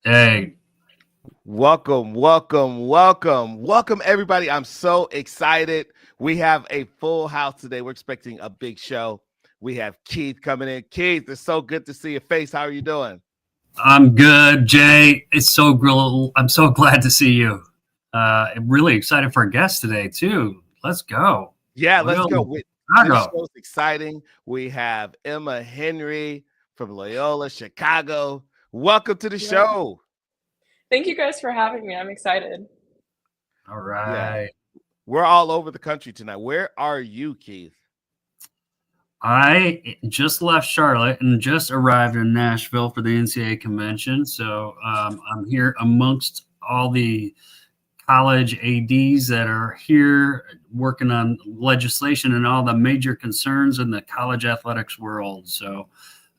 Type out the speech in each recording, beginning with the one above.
Hey, Welcome, everybody. I'm so excited. We have a full house today. We're expecting a big show. We have Keith coming in. Keith, it's so good to see your face. How are you doing? I'm good, Jay. I'm so glad to see you. I'm really excited for a guest today too. Let's go. Yeah, let's Loyola go. This Chicago. show's exciting. We have Emma Henry from Loyola Chicago. Welcome to the Yeah. show. Thank you guys for having me. I'm excited. All Yeah, right. we're all over the country tonight. Where are you, Keith? I just left Charlotte and just arrived in Nashville for the NCAA convention. So I'm here amongst all the college ADs that are here working on legislation and all the major concerns in the college athletics world. So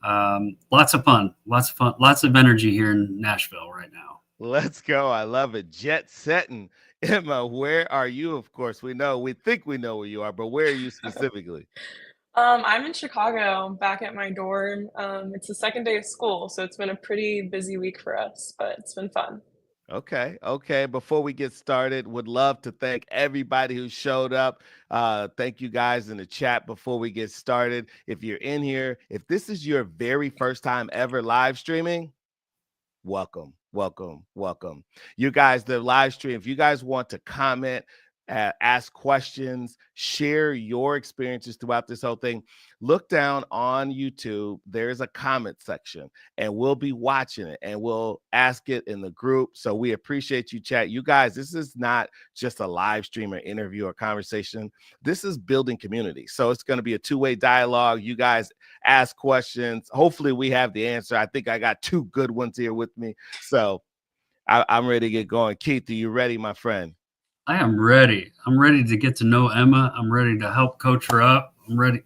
lots of fun, lots of energy here in Nashville right now. Let's go. I love it. Jet setting. Emma, where are you? Of course, we think we know where you are, but where are you specifically? I'm in Chicago, back at my dorm. It's the second day of school, so it's been a pretty busy week for us, but it's been fun. Okay. Before we get started, would love to thank everybody who showed up. Thank you guys in the chat before we get started. If you're in here, if this is your very first time ever live streaming, welcome. You guys, the live stream, if you guys want to comment, ask questions, share your experiences throughout this whole thing, look down on YouTube. There's a comment section, and we'll be watching it and we'll ask it in the group. So we appreciate you, chat. You guys, this is not just a live stream or interview or conversation. This is building community. So it's going to be a two-way dialogue. You guys ask questions. Hopefully, we have the answer. I think I got two good ones here with me. So I'm ready to get going. Keith, are you ready, my friend? I am ready. I'm ready to get to know Emma. I'm ready to help coach her up. I'm ready.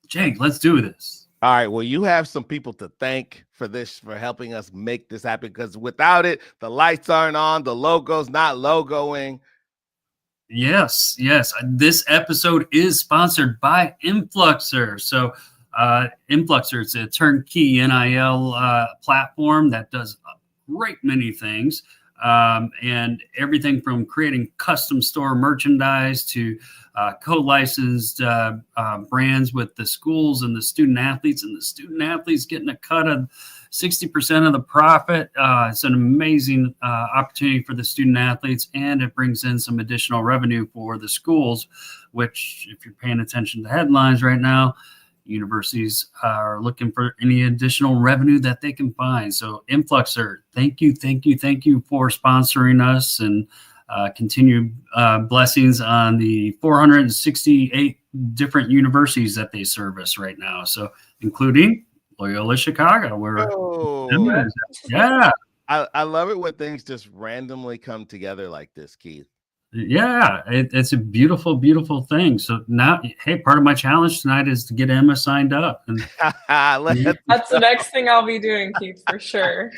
Jake, let's do this. All right. Well, you have some people to thank for this, for helping us make this happen, because without it, the lights aren't on, the logo's not logoing. Yes. This episode is sponsored by Influxer. So, Influxer is a turnkey NIL platform that does a great many things, and everything from creating custom store merchandise to co-licensed brands with the schools and the student athletes, and the student athletes getting a cut of 60% of the profit. It's an amazing opportunity for the student athletes, and it brings in some additional revenue for the schools, which, if you're paying attention to headlines right now, universities are looking for any additional revenue that they can find. So Influxer, thank you for sponsoring us, and continued blessings on the 468 different universities that they service right now. So including Loyola Chicago, where Oh, yeah, I love it when things just randomly come together like this, Keith. it's a beautiful thing. So now, hey, part of my challenge tonight is to get Emma signed up. And That's the next thing I'll be doing, Keith, for sure.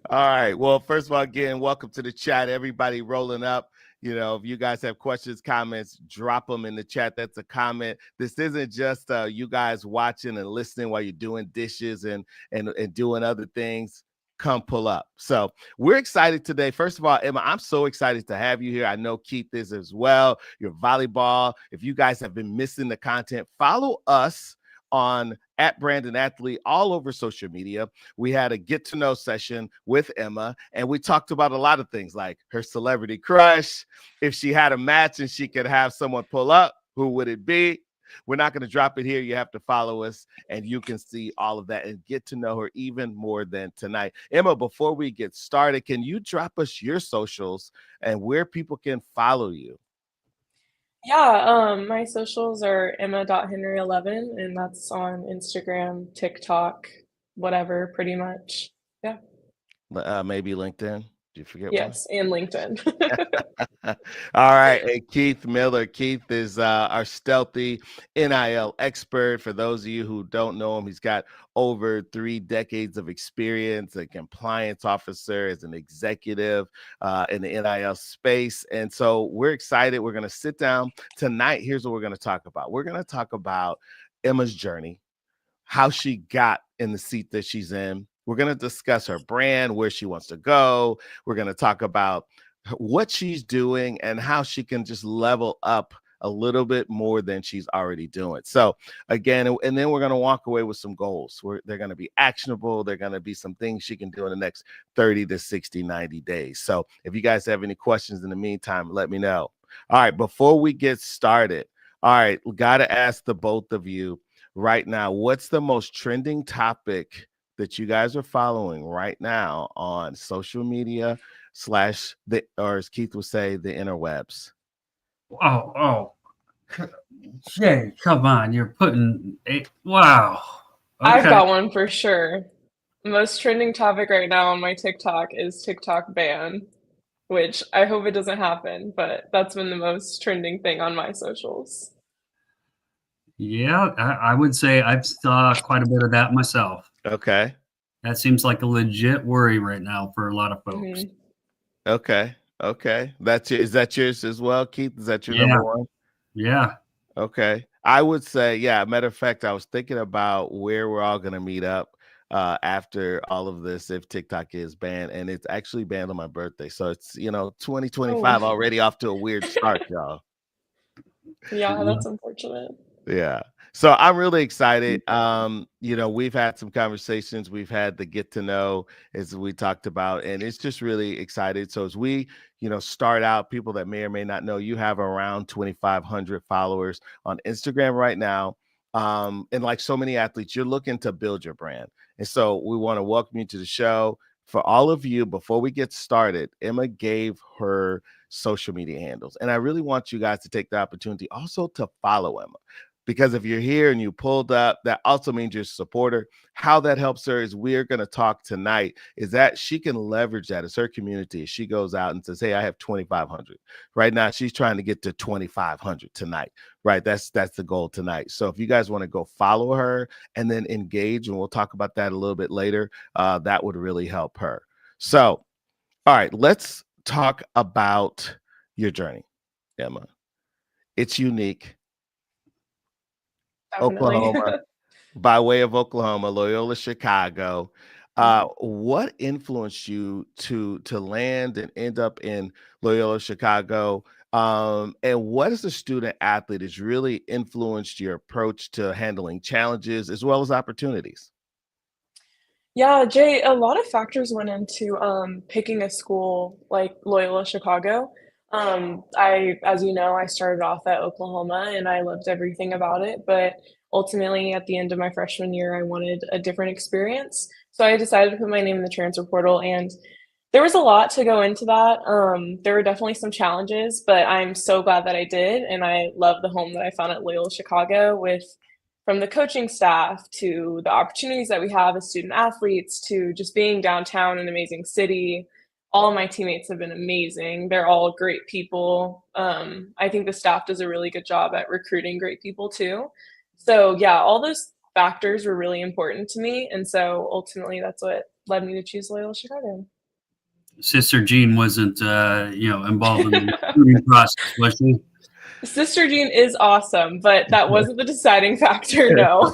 All right. Well, first of all, again, welcome to the chat. Everybody rolling up. If you guys have questions, comments, drop them in the chat. That's a comment. This isn't just you guys watching and listening while you're doing dishes and doing other things. Come pull up. So we're excited today. First of all, Emma, I'm so excited to have you here. I know Keith is as well. Your volleyball. If you guys have been missing the content, follow us on at Brand&Athlete all over social media. We had a get to know session with Emma, and we talked about a lot of things like her celebrity crush. If she had a match and she could have someone pull up, who would it be? We're not going to drop it here. You have to follow us, and you can see all of that and get to know her even more than tonight. Emma, before we get started, can you drop us your socials and where people can follow you? Yeah, my socials are emma.henry11, and that's on Instagram, TikTok, whatever, pretty much. Yeah. Maybe LinkedIn. Do you forget one? Yes, and LinkedIn. All right. And Keith Miller. Keith is our stealthy NIL expert. For those of you who don't know him, he's got over 3 decades of experience, a compliance officer, as an executive in the NIL space. And so we're excited. We're going to sit down tonight. Here's what we're going to talk about. We're going to talk about Emma's journey, how she got in the seat that she's in, We're going to discuss her brand, where she wants to go. We're going to talk about what she's doing and how she can just level up a little bit more than she's already doing. So again, and then we're going to walk away with some goals. They're going to be actionable. They're going to be some things she can do in the next 30 to 60, 90 days. So if you guys have any questions in the meantime, let me know. All right, before we get started, all right, got to ask the both of you right now, what's the most trending topic that you guys are following right now on social media / or as Keith would say, the interwebs? Jay, come on, you're putting wow. Okay. I've got one for sure. Most trending topic right now on my TikTok is TikTok ban, which I hope it doesn't happen, but that's been the most trending thing on my socials. Yeah, I would say I've saw quite a bit of that myself. Okay. That seems like a legit worry right now for a lot of folks. Mhm. Okay. Is that yours as well, Keith? Is that your number one? Yeah. Okay. I would say, yeah, matter of fact, I was thinking about where we're all going to meet up after all of this, if TikTok is banned, and it's actually banned on my birthday. So it's, 2025 already off to a weird start, y'all. Yeah, that's unfortunate. Yeah. So I'm really excited. We've had some conversations. We've had the get to know, as we talked about, and it's just really excited. So as we, start out, people that may or may not know, you have around 2,500 followers on Instagram right now. And like so many athletes, you're looking to build your brand. And so we want to welcome you to the show. For all of you, before we get started, Emma gave her social media handles. And I really want you guys to take the opportunity also to follow Emma. Because if you're here and you pulled up, that also means you're a supporter. How that helps her is we're going to talk tonight is that she can leverage that as her community. As she goes out and says, hey, I have 2,500. Right now, she's trying to get to 2,500 tonight. Right. That's the goal tonight. So if you guys want to go follow her and then engage, and we'll talk about that a little bit later, that would really help her. So, all right, let's talk about your journey, Emma. It's unique. Definitely. Oklahoma, by way of Oklahoma, Loyola Chicago. What influenced you to land and end up in Loyola Chicago? And what as a student athlete has really influenced your approach to handling challenges as well as opportunities? Yeah, Jay, a lot of factors went into picking a school like Loyola Chicago. As you know, I started off at Oklahoma and I loved everything about it, but ultimately at the end of my freshman year, I wanted a different experience. So I decided to put my name in the transfer portal, and there was a lot to go into that. There were definitely some challenges, but I'm so glad that I did, and I love the home that I found at Loyola Chicago with from the coaching staff to the opportunities that we have as student athletes to just being downtown, an amazing city. All of my teammates have been amazing. They're all great people. I think the staff does a really good job at recruiting great people too. So yeah, all those factors were really important to me. And so ultimately that's what led me to choose Loyola Chicago. Sister Jean wasn't, involved in the recruiting process, was she? Sister Jean is awesome, but that wasn't the deciding factor, no.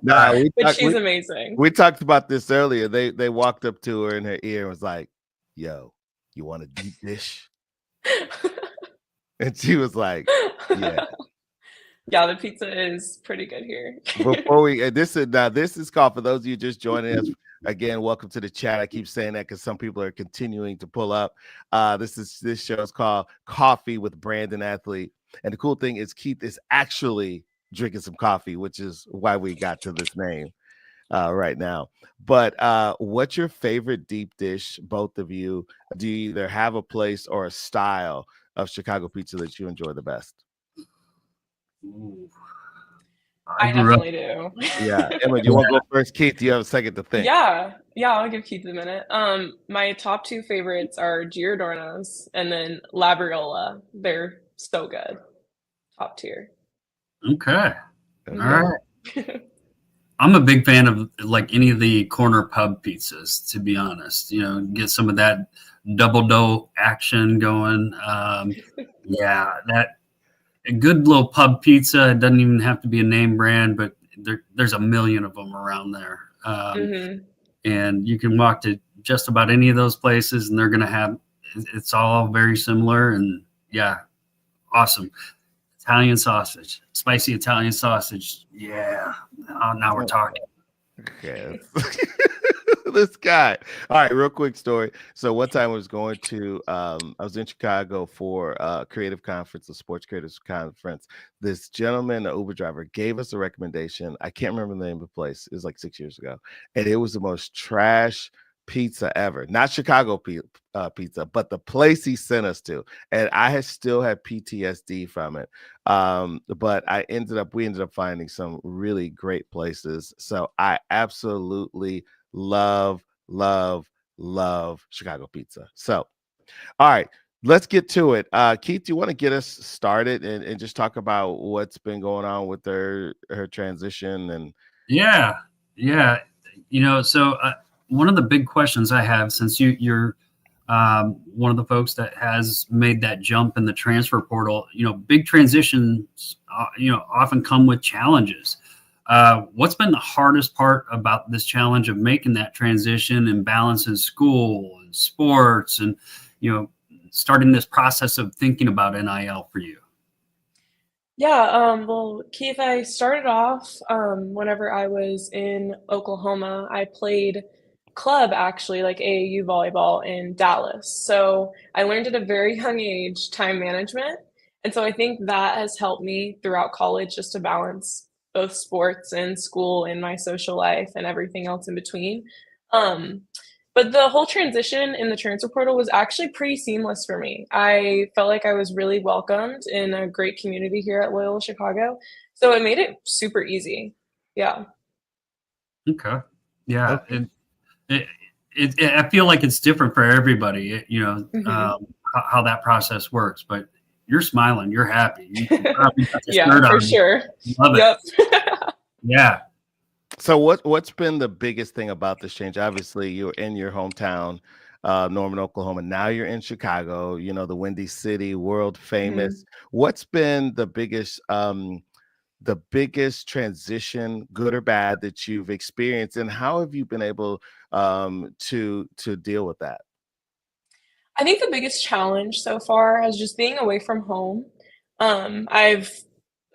No, but she's amazing. We talked about this earlier. They walked up to her in her ear and was like, yo, you want a deep dish? And she was like, yeah. Yeah, the pizza is pretty good here. Before we this is called, for those of you just joining us again, welcome to the chat. I keep saying that because some people are continuing to pull up. This show is called Coffee with Brand&Athlete. And the cool thing is Keith is actually drinking some coffee, which is why we got to this name right now. But what's your favorite deep dish, both of you? Do you either have a place or a style of Chicago pizza that you enjoy the best? Ooh. I definitely do. Yeah. Emma, do you want to go first? Keith, do you have a second to think? Yeah, I'll give Keith a minute. My top two favorites are Giordano's and then Labriola. They're so good. Top tier. Okay. All right. I'm a big fan of like any of the corner pub pizzas, to be honest. Get some of that double dough action going. That a good little pub pizza. It doesn't even have to be a name brand, but there's a million of them around there. and you can walk to just about any of those places, and they're going to have, it's all very similar. And yeah, awesome. Italian sausage, spicy Italian sausage. Yeah. Now we're talking. Okay. This guy. All right, real quick story. So one time I was going to I was in Chicago for a creative conference, a sports creators conference. This gentleman, an Uber driver, gave us a recommendation. I can't remember the name of the place. It was like 6 years ago. And it was the most trash pizza ever. Not Chicago pizza, but the place he sent us to. And I had still had PTSD from it. But we ended up finding some really great places. So I absolutely love Chicago pizza. So, all right, let's get to it. Keith, do you want to get us started and just talk about what's been going on with her transition? And yeah. So one of the big questions I have, since you're one of the folks that has made that jump in the transfer portal, big transitions, often come with challenges. What's been the hardest part about this challenge of making that transition and balancing school and sports and, starting this process of thinking about NIL for you? Yeah, well, Keith, I started off whenever I was in Oklahoma. I played club actually, like AAU volleyball in Dallas. So I learned at a very young age time management. And so I think that has helped me throughout college just to balance both sports and school and my social life and everything else in between. Um, but the whole transition in the transfer portal was actually pretty seamless for me. I felt like I was really welcomed in a great community here at Loyola Chicago. So it made it super easy. Yeah. Okay. Yeah. okay. I feel like it's different for everybody, Mhm. how that process works, but you're smiling, you're happy. You probably got the Yeah, shirt for on. sure. Love it. Yep. Yeah. So what's been the biggest thing about this change? Obviously, you're in your hometown, Norman, Oklahoma. Now you're in Chicago, the Windy City, world Mhm. famous. What's been the biggest transition, good or bad, that you've experienced, and how have you been able to deal with that? I think the biggest challenge so far has just being away from home. Um, I've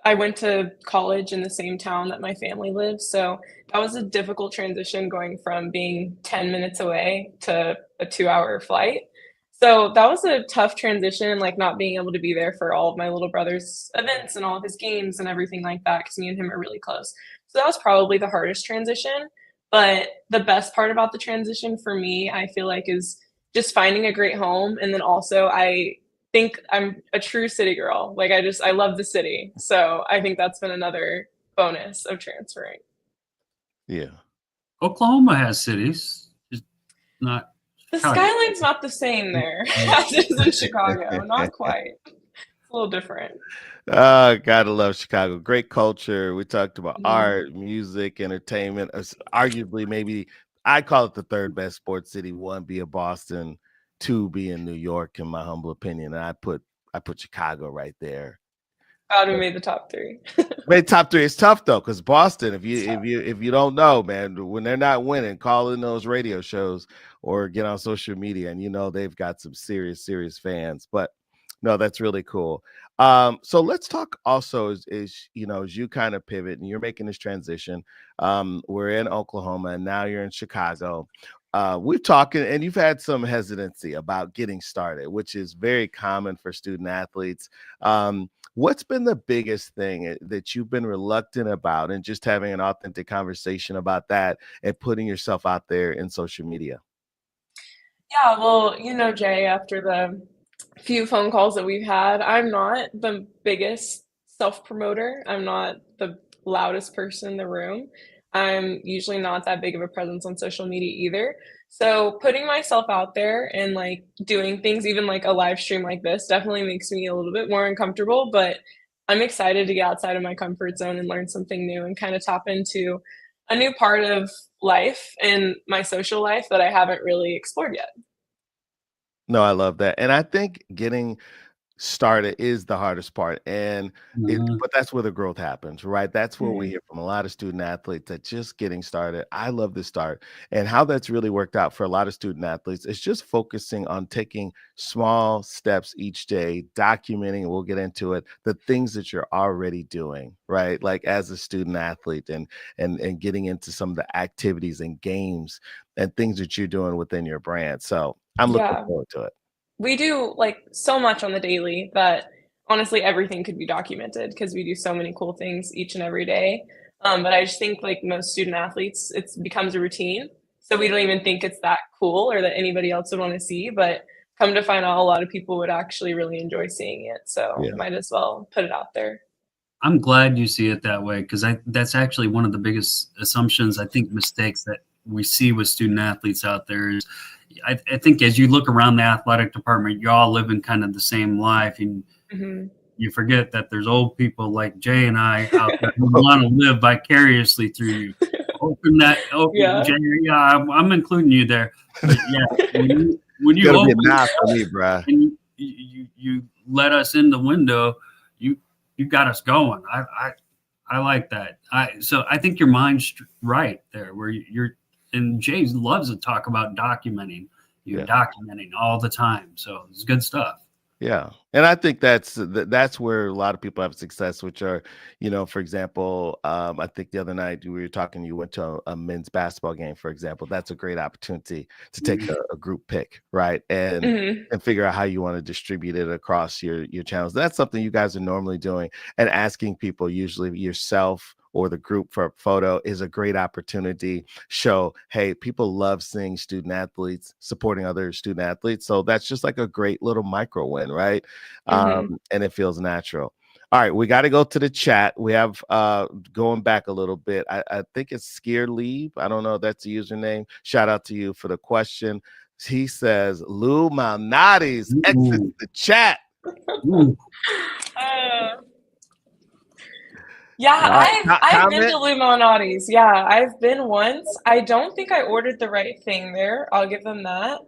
I went to college in the same town that my family lives, so that was a difficult transition going from being 10 minutes away to a 2-hour flight. So that was a tough transition, like not being able to be there for all of my little brother's events and all of his games and everything like that, because me and him are really close. So that was probably the hardest transition. But the best part about the transition for me, I feel like, is just finding a great home. And then also, I think I'm a true city girl. Like I love the city. So I think that's been another bonus of transferring. Yeah. Oklahoma has cities, just not The Chicago. skyline's not the same there as it is in Chicago. Not quite. It's a little different. Gotta love Chicago. Great culture. We talked about Mhm. art, music, entertainment. Arguably, maybe I call it the third best sports city. One being Boston, two being New York, in my humble opinion. And I put Chicago right there. Glad we made the top three. Made top three. It's tough though, because Boston, if you It's if tough. you if you don't know, man, when they're not winning, call in those radio shows or get on social media, and they've got some serious fans. But no, that's really cool. So let's talk also as you kind of pivot and you're making this transition. We're in Oklahoma and now you're in Chicago. We've talked and you've had some hesitancy about getting started, which is very common for student athletes. What's been the biggest thing that you've been reluctant about, and just having an authentic conversation about that and putting yourself out there in social media? Yeah, well, Jay, after the few phone calls that we've had, I'm not the biggest self-promoter. I'm not the loudest person in the room. I'm usually not that big of a presence on social media either. So putting myself out there and like doing things, even like a live stream like this, definitely makes me a little bit more uncomfortable. But I'm excited to get outside of my comfort zone and learn something new and kind of tap into a new part of life and my social life that I haven't really explored yet. No, I love that. And I think started is the hardest part. And Mhm. but that's where the growth happens, right? That's where we Mhm. hear from a lot of student athletes that just getting started. I love this start. And how that's really worked out for a lot of student athletes is just focusing on taking small steps each day, documenting, and we'll get into it, the things that you're already doing, right? Like as a student athlete, and getting into some of the activities and games and things that you're doing within your brand. So I'm looking Yeah. forward to it. We do, like, so much on the daily that honestly everything could be documented because we do so many cool things each and every day. But I just think, like most student athletes, it becomes a routine, so we don't even think it's that cool or that anybody else would wanna see, but come to find out a lot of people would actually really enjoy seeing it, so Yeah. might as well put it out there. I'm glad you see it that way because that's actually one of the biggest assumptions, I think, mistakes that we see with student athletes out there is I think as you look around the athletic department, you're all living kind of the same life, and Mhm. you forget that there's old people like Jay and I out there who want to live vicariously through you. Open, Yeah. Jay, yeah, I'm including you there. But yeah, when It's you gonna be a open nod for me, bruh. and you let us in the window, you you got us going. I like that. I think your mind's right there, where you're and Jay loves to talk about documenting. You're Yeah. documenting all the time, so it's good stuff. Yeah, and I think that's where a lot of people have success, which are, for example, I think the other night we were talking, you went to a men's basketball game, for example. That's a great opportunity to take Mhm. a group pick, right, and Mhm. figure out how you want to distribute it across your channels. That's something you guys are normally doing, and asking people, usually yourself or the group, for a photo is a great opportunity. Show, hey, people love seeing student athletes supporting other student athletes, so that's just like a great little micro win, right? Mhm. And it feels natural. All right, we got to go to the chat. We have going back a little bit. I think it's Scared Leave. I don't know if that's the username. Shout out to you for the question. He says Lou Malnati's exits Ooh, the chat. ooh. Uh, yeah, All right, I've been to comment. Illuminati's. Yeah, I've been once. I don't think I ordered the right thing there. I'll give them that.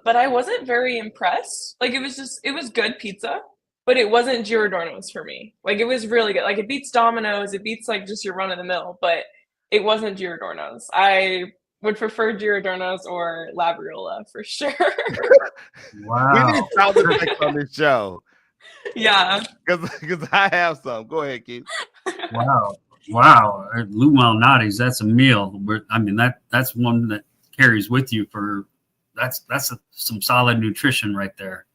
But I wasn't very impressed. Like it was good pizza, but it wasn't Giordano's for me. Like it was really good. Like it beats Domino's, it beats like just your run of the mill, but it wasn't Giordano's. I would prefer Giordano's or Labriola for sure. We need Wow. sound effects on this show Yeah. because I have some. Go ahead, Keith. Wow. Wow. Lou Malnati's, that's a meal. I mean, that's one that carries with you for some solid nutrition right there.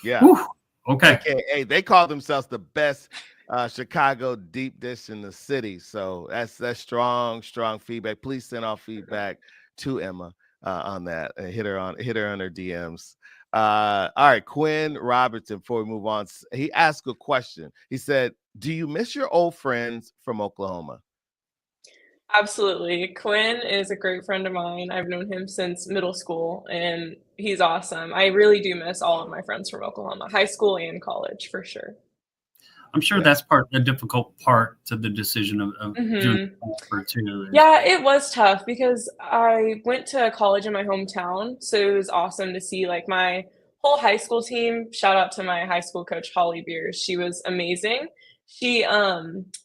Yeah. Whew. Okay. AKA, they call themselves the best Chicago deep dish in the city. So that's strong feedback. Please send off feedback to Emma on that. And hit her on her DMs. All right, Quinn Robertson. Before we move on, he asked a question. He said, "Do you miss your old friends from Oklahoma?" Absolutely. Quinn is a great friend of mine. I've known him since middle school, and he's awesome. I really do miss all of my friends from Oklahoma, high school and college for sure. I'm sure Yeah. that's the difficult part to the decision of doing Mhm. the transfer too. Is Yeah, it was tough because I went to college in my hometown, so it was awesome to see, like, my whole high school team. Shout out to my high school coach, Holly Beers. She was amazing. She,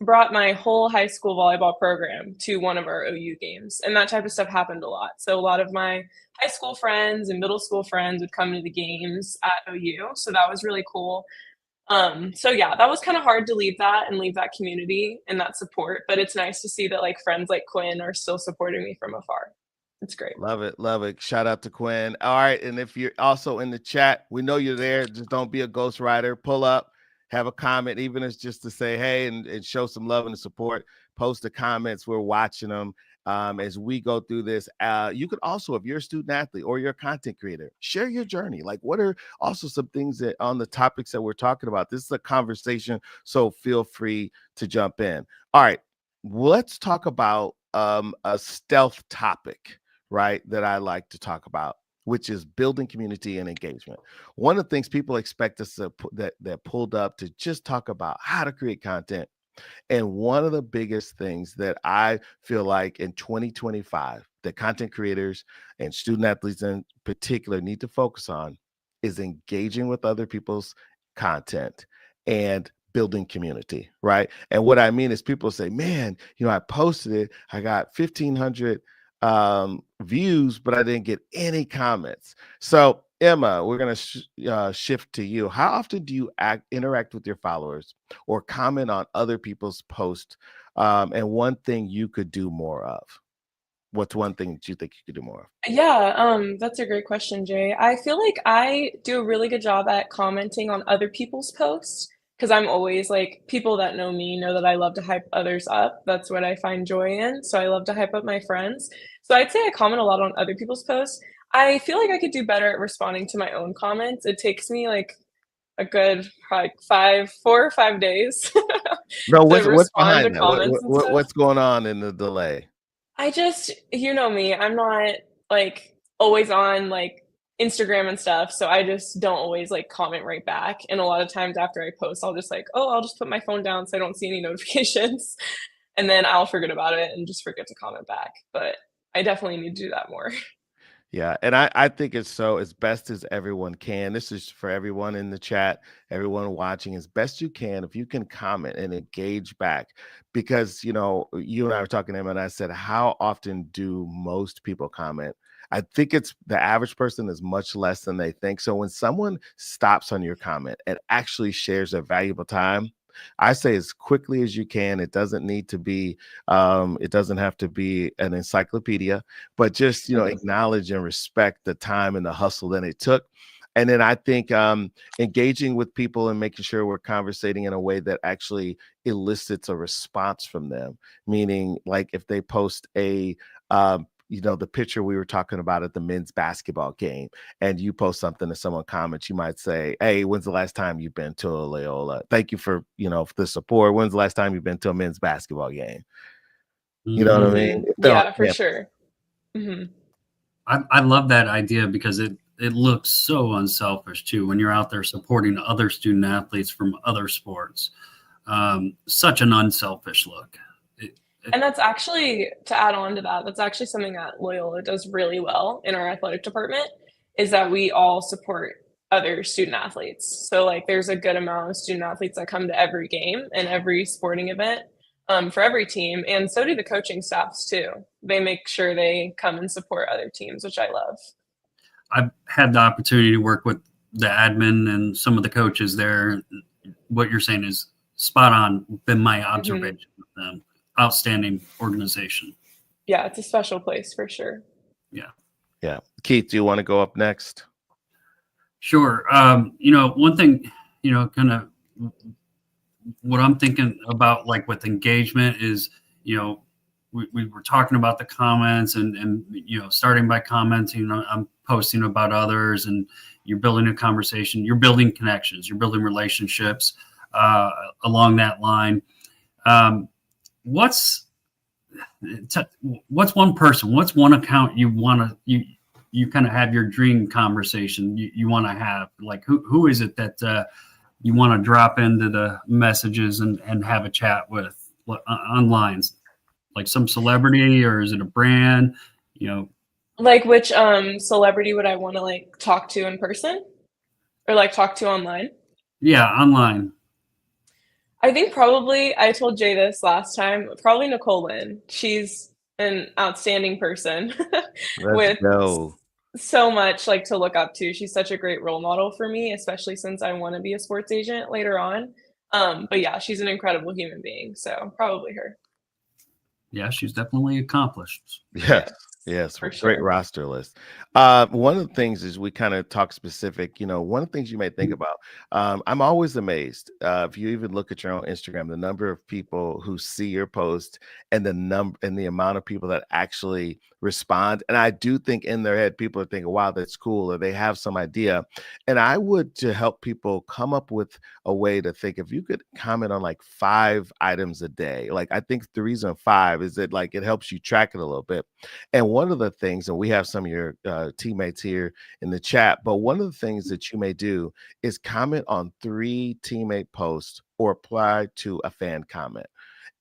brought my whole high school volleyball program to one of our OU games, and that type of stuff happened a lot. So a lot of my high school friends and middle school friends would come to the games at OU, so that was really cool. So yeah, that was kind of hard to leave that and leave that community and that support, but it's nice to see that like friends like Quinn are still supporting me from afar. It's great. Love it. Love it. Shout out to Quinn. All right. And if you're also in the chat, we know you're there. Just don't be a ghostwriter. Pull up, have a comment, even if it's just to say hey and show some love and support. Post the comments. We're watching them as we go through this. You could also, if you're a student athlete or you're a content creator, share your journey. Like, what are also some things that on the topics that we're talking about? This is a conversation, so feel free to jump in. All right. Let's talk about a stealth topic, right, that I like to talk about, which is building community and engagement. One of the things people expect us to that pulled up to just talk about how to create content. And one of the biggest things that I feel like in 2025 that content creators and student athletes in particular need to focus on is engaging with other people's content and building community, right? And what I mean is people say, man, I posted it, I got 1,500 views, but I didn't get any comments. So Emma, we're going to shift to you. How often do you interact with your followers or comment on other people's posts? And one thing you could do more of? What's one thing that you think you could do more of? Yeah, that's a great question, Jay. I feel like I do a really good job at commenting on other people's posts because I'm always like, people that know me know that I love to hype others up. That's what I find joy in. So I love to hype up my friends. So I'd say I comment a lot on other people's posts. I feel like I could do better at responding to my own comments. It takes me like a good like 4 or 5 days No, to what's respond to behind that? comments and stuff. What's going on in the delay? I just, you know me, I'm not like always on like Instagram and stuff, so I just don't always like comment right back. And a lot of times after I post, I'll just like, oh, I'll just put my phone down so I don't see any notifications. And then I'll forget about it and just forget to comment back. But I definitely need to do that more. Yeah, and I think it's so as best as everyone can. This is for everyone in the chat, everyone watching, as best you can. If you can comment and engage back, because you and I were talking, Emma, and I said, how often do most people comment? I think it's the average person is much less than they think. So when someone stops on your comment and actually shares their valuable time, I say as quickly as you can. It doesn't need to be, it doesn't have to be an encyclopedia, but just, acknowledge and respect the time and the hustle that it took. And then I think engaging with people and making sure we're conversating in a way that actually elicits a response from them, meaning like if they post the picture we were talking about at the men's basketball game, and you post something and someone comments, you might say, hey, when's the last time you've been to a Loyola? Thank you for, for the support. When's the last time you've been to a men's basketball game? You know what I mean? Yeah, for sure. I love that idea because it looks so unselfish too when you're out there supporting other student athletes from other sports. Such an unselfish look. And that's actually, to add on to that, that's actually something that Loyola does really well in our athletic department, is that we all support other student athletes. So like there's a good amount of student athletes that come to every game and every sporting event for every team. And so do the coaching staffs too. They make sure they come and support other teams, which I love. I've had the opportunity to work with the admin and some of the coaches there. What you're saying is spot on, been my observation with them. Outstanding organization. Yeah, it's a special place for sure. Yeah. Keith, do you want to go up next? Sure. One thing, kind of what I'm thinking about, like with engagement is, we were talking about the comments and starting by commenting, I'm posting about others, and you're building a conversation, you're building connections, you're building relationships along that line. What's one person, what's one account you want to, you kind of have your dream conversation you want to have? Like who is it that you want to drop into the messages and have a chat with online? Like some celebrity, or is it a brand? Like which celebrity would I want to like talk to in person or like talk to online? Yeah, online. I think probably, I told Jay this last time, probably Nicole Lynn. She's an outstanding person with so much like to look up to. She's such a great role model for me, especially since I want to be a sports agent later on. But yeah, she's an incredible human being. So probably her. Yeah, she's definitely accomplished. Yes, for great sure. roster list. One of the things is we kind of talk specific, one of the things you may think about. I'm always amazed if you even look at your own Instagram, the number of people who see your post and the amount of people that actually respond. And I do think in their head, people are thinking, wow, that's cool, or they have some idea. And I would, to help people come up with a way to think, if you could comment on like 5 items a day, like I think the reason 5 is that like it helps you track it a little bit. And one of the things, and we have some of your teammates here in the chat, but one of the things that you may do is comment on 3 teammate posts or apply to a fan comment.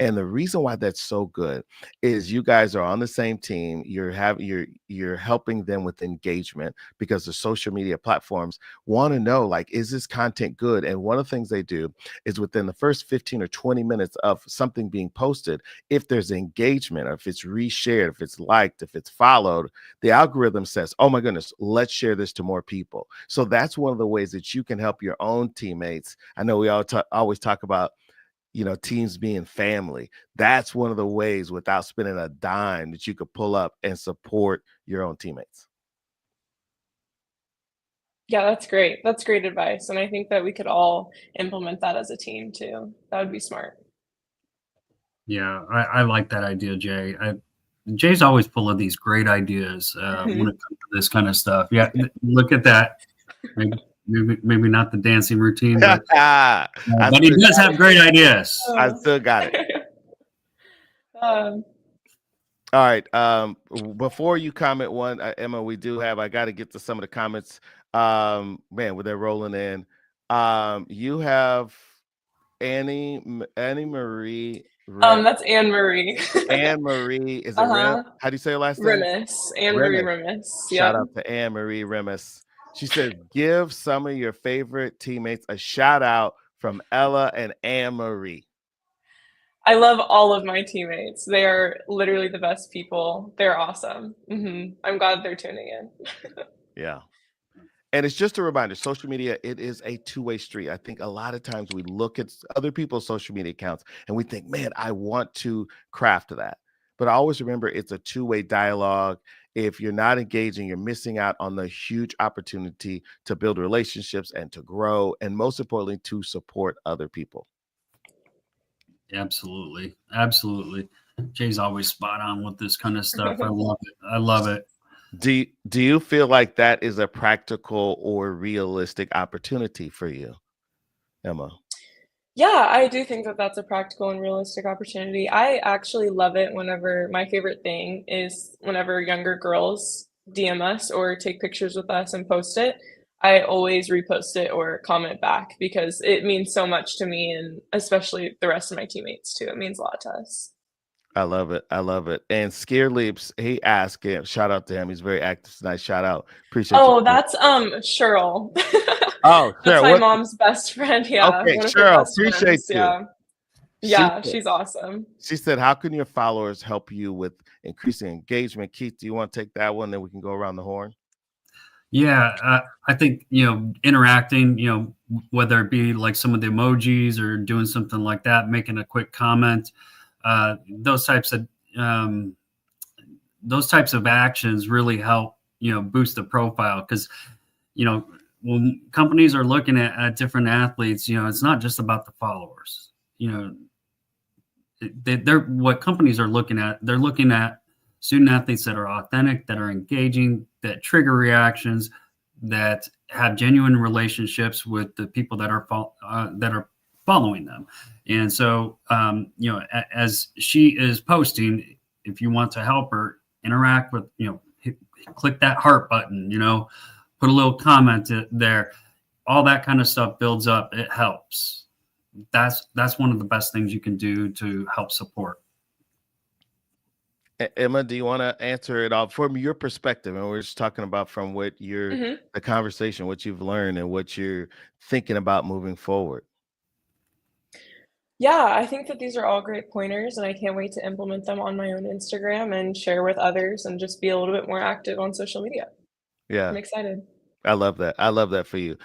And the reason why that's so good is you guys are on the same team. You're helping them with engagement because the social media platforms want to know, like, is this content good? And one of the things they do is within the first 15 or 20 minutes of something being posted, if there's engagement, or if it's reshared, if it's liked, if it's followed, the algorithm says, oh my goodness, let's share this to more people. So that's one of the ways that you can help your own teammates. I know we always talk about, teams being family. That's one of the ways without spending a dime that you could pull up and support your own teammates. Yeah, that's great. That's great advice, and I think that we could all implement that as a team too. That would be smart. Yeah, I like that idea, Jay. Jay's always full of these great ideas when it comes to this kind of stuff. Yeah, look at that. Maybe not the dancing routine, but he does have great ideas. I still got it. Um, All right. Before you comment one, Emma, I got to get to some of the comments. Man, where they're rolling in. You have Annie Marie. that's Anne Marie. Anne Marie. Is it Rim? How do you say her last name? Remis. Anne Marie Remis. Shout out to Anne Marie Remis. She says, give some of your favorite teammates a shout out from Ella and Anne Marie. I love all of my teammates. They are literally the best people. They're awesome. I'm glad they're tuning in. Yeah. And it's just a reminder, social media, it is a two-way street. I think a lot of times we look at other people's social media accounts and we think, man, I want to craft that. But I always remember it's a two-way dialogue. If you're not engaging, you're missing out on the huge opportunity to build relationships and to grow, and most importantly, to support other people. Absolutely. Absolutely. Jay's always spot on with this kind of stuff. I love it. I love it. Do you feel like that is a practical or realistic opportunity for you, Emma? Yeah, I do think that that's a practical and realistic opportunity. I actually love it whenever my favorite thing is whenever younger girls DM us or take pictures with us and post it. I always repost it or comment back because it means so much to me and especially the rest of my teammates too. It means a lot to us. I love it. I love it. And Scare Leaps, he asked him, shout out to him. He's very active tonight. Shout out. Appreciate you. Oh, that's Cheryl. Oh, That's sure. my mom's best friend. Yeah. Okay, One of her Cheryl, best appreciate friends. you. Yeah. Yeah, she's awesome. She said, how can your followers help you with increasing engagement? Keith, do you want to take that one? Then we can go around the horn. Yeah, I think, interacting, whether it be like some of the emojis or doing something like that, making a quick comment, those types of actions really help, boost the profile. Because, when companies are looking at different athletes, it's not just about the followers. They're what companies are looking at. They're looking at student athletes that are authentic, that are engaging, that trigger reactions, that have genuine relationships with the people that are following them. And so, as she is posting, if you want to help her interact with, click that heart button, put a little comment there. All that kind of stuff builds up. It helps. That's one of the best things you can do to help support. Emma, do you want to answer it all from your perspective? And we're just talking about from what the conversation, what you've learned and what you're thinking about moving forward. Yeah, I think that these are all great pointers, and I can't wait to implement them on my own Instagram and share with others and just be a little bit more active on social media. Yeah. I'm excited. I love that. I love that for you.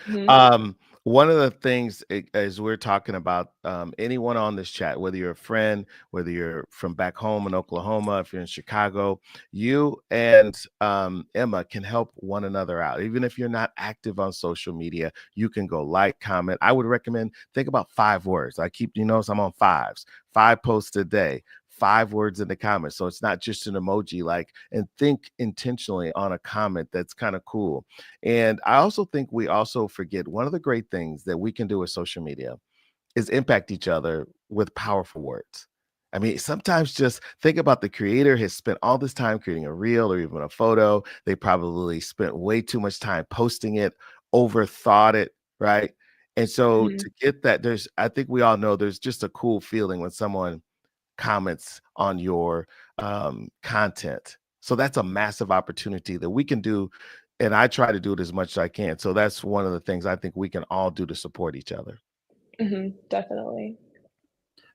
One of the things as we're talking about, anyone on this chat, whether you're a friend, whether you're from back home in Oklahoma, if you're in Chicago, you and Emma can help one another out. Even if you're not active on social media, you can go like, comment. I would recommend think about 5 words. I keep, I'm on 5s, 5 posts a day. 5 words in the comments. So it's not just an emoji, and think intentionally on a comment that's kind of cool. And I also think we also forget one of the great things that we can do with social media is impact each other with powerful words. I mean, sometimes just think about the creator has spent all this time creating a reel or even a photo. They probably spent way too much time posting it, overthought it, right? And so to get that, I think we all know there's just a cool feeling when someone comments on your content. So that's a massive opportunity that we can do. And I try to do it as much as I can. So that's one of the things I think we can all do to support each other. Definitely.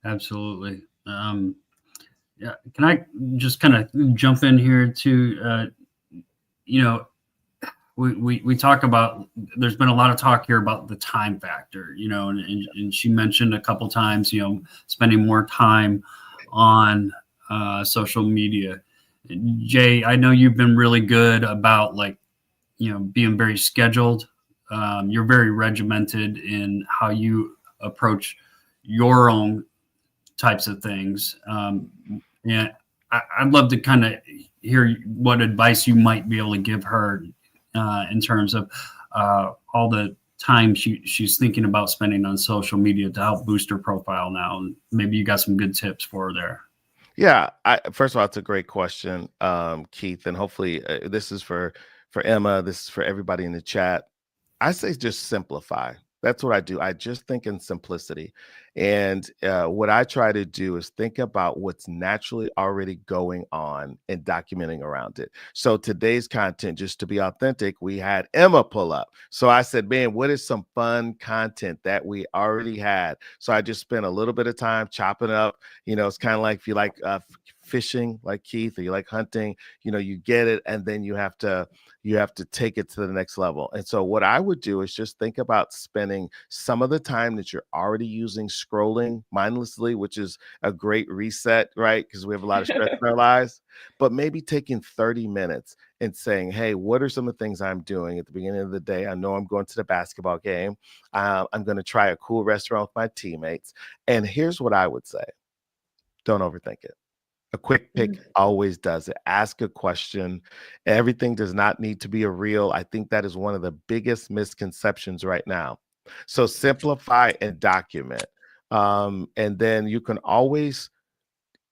Absolutely. Yeah. Can I just kind of jump in here to, we talk about, there's been a lot of talk here about the time factor, and she mentioned a couple times, spending more time on social media. Jay, I know you've been really good about being very scheduled. You're very regimented in how you approach your own types of things. And I'd love to kind of hear what advice you might be able to give her in terms of all the time she's thinking about spending on social media to help boost her profile now. And maybe you got some good tips for her there. Yeah, first of all, it's a great question, Keith, and hopefully this is for Emma. This is for everybody in the chat. I say just simplify. That's what I do. I just think in simplicity. And what I try to do is think about what's naturally already going on and documenting around it. So today's content, just to be authentic, we had Emma pull up. So I said, man, what is some fun content that we already had? So I just spent a little bit of time chopping up. It's kind of like if you like fishing like Keith, or you like hunting, you get it, and then you have to take it to the next level. And so what I would do is just think about spending some of the time that you're already using scrolling mindlessly, which is a great reset, right? Because we have a lot of stress in our lives, but maybe taking 30 minutes and saying, hey, what are some of the things I'm doing at the beginning of the day? I know I'm going to the basketball game. I'm going to try a cool restaurant with my teammates. And here's what I would say. Don't overthink it. A quick pick always does it. Ask a question. Everything does not need to be a reel. I think that is one of the biggest misconceptions right now. So simplify and document. And then you can always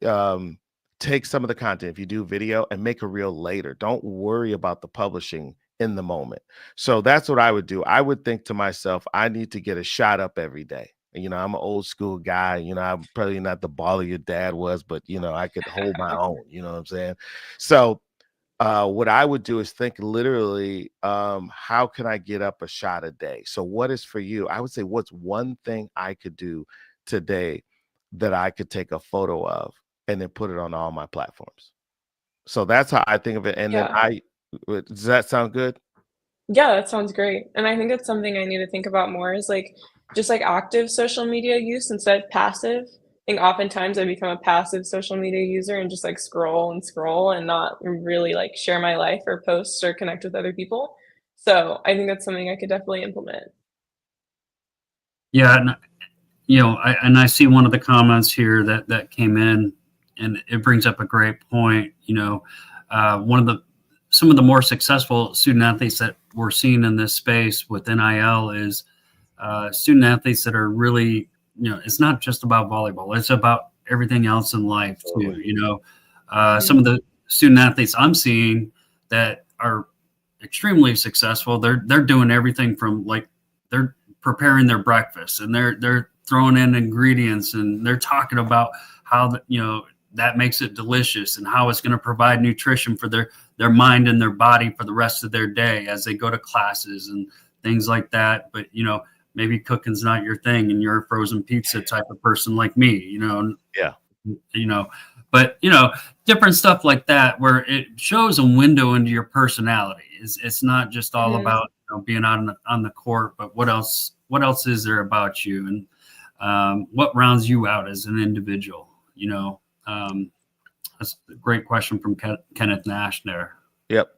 take some of the content, if you do video, and make a reel later. Don't worry about the publishing in the moment. So that's what I would do. I would think to myself, I need to get a shot up every day. I'm an old school guy. I'm probably not the baller your dad was, but I could hold my own. You know what I'm saying? So what I would do is think literally, how can I get up a shot a day? So what is for you? I would say, what's one thing I could do today that I could take a photo of and then put it on all my platforms? So that's how I think of it. And then does that sound good? Yeah, that sounds great. And I think it's something I need to think about more is just active social media use instead of passive. I think oftentimes I become a passive social media user and just scroll and scroll and not really share my life or post or connect with other people. So I think that's something I could definitely implement. Yeah. And I see one of the comments here that came in, and it brings up a great point. Some of the more successful student athletes that we're seeing in this space with NIL is student athletes that are really, it's not just about volleyball. It's about everything else in life too. Some of the student athletes I'm seeing that are extremely successful, they're doing everything from they're preparing their breakfast, and they're throwing in ingredients, and they're talking about how that makes it delicious and how it's going to provide nutrition for their mind and their body for the rest of their day as they go to classes and things like that. But maybe cooking's not your thing, and you're a frozen pizza type of person like me. But different stuff like that where it shows a window into your personality. It's not just all about being out on the court, but what else is there about you, and what rounds you out as an individual? That's a great question from Kenneth Nash there. Yep.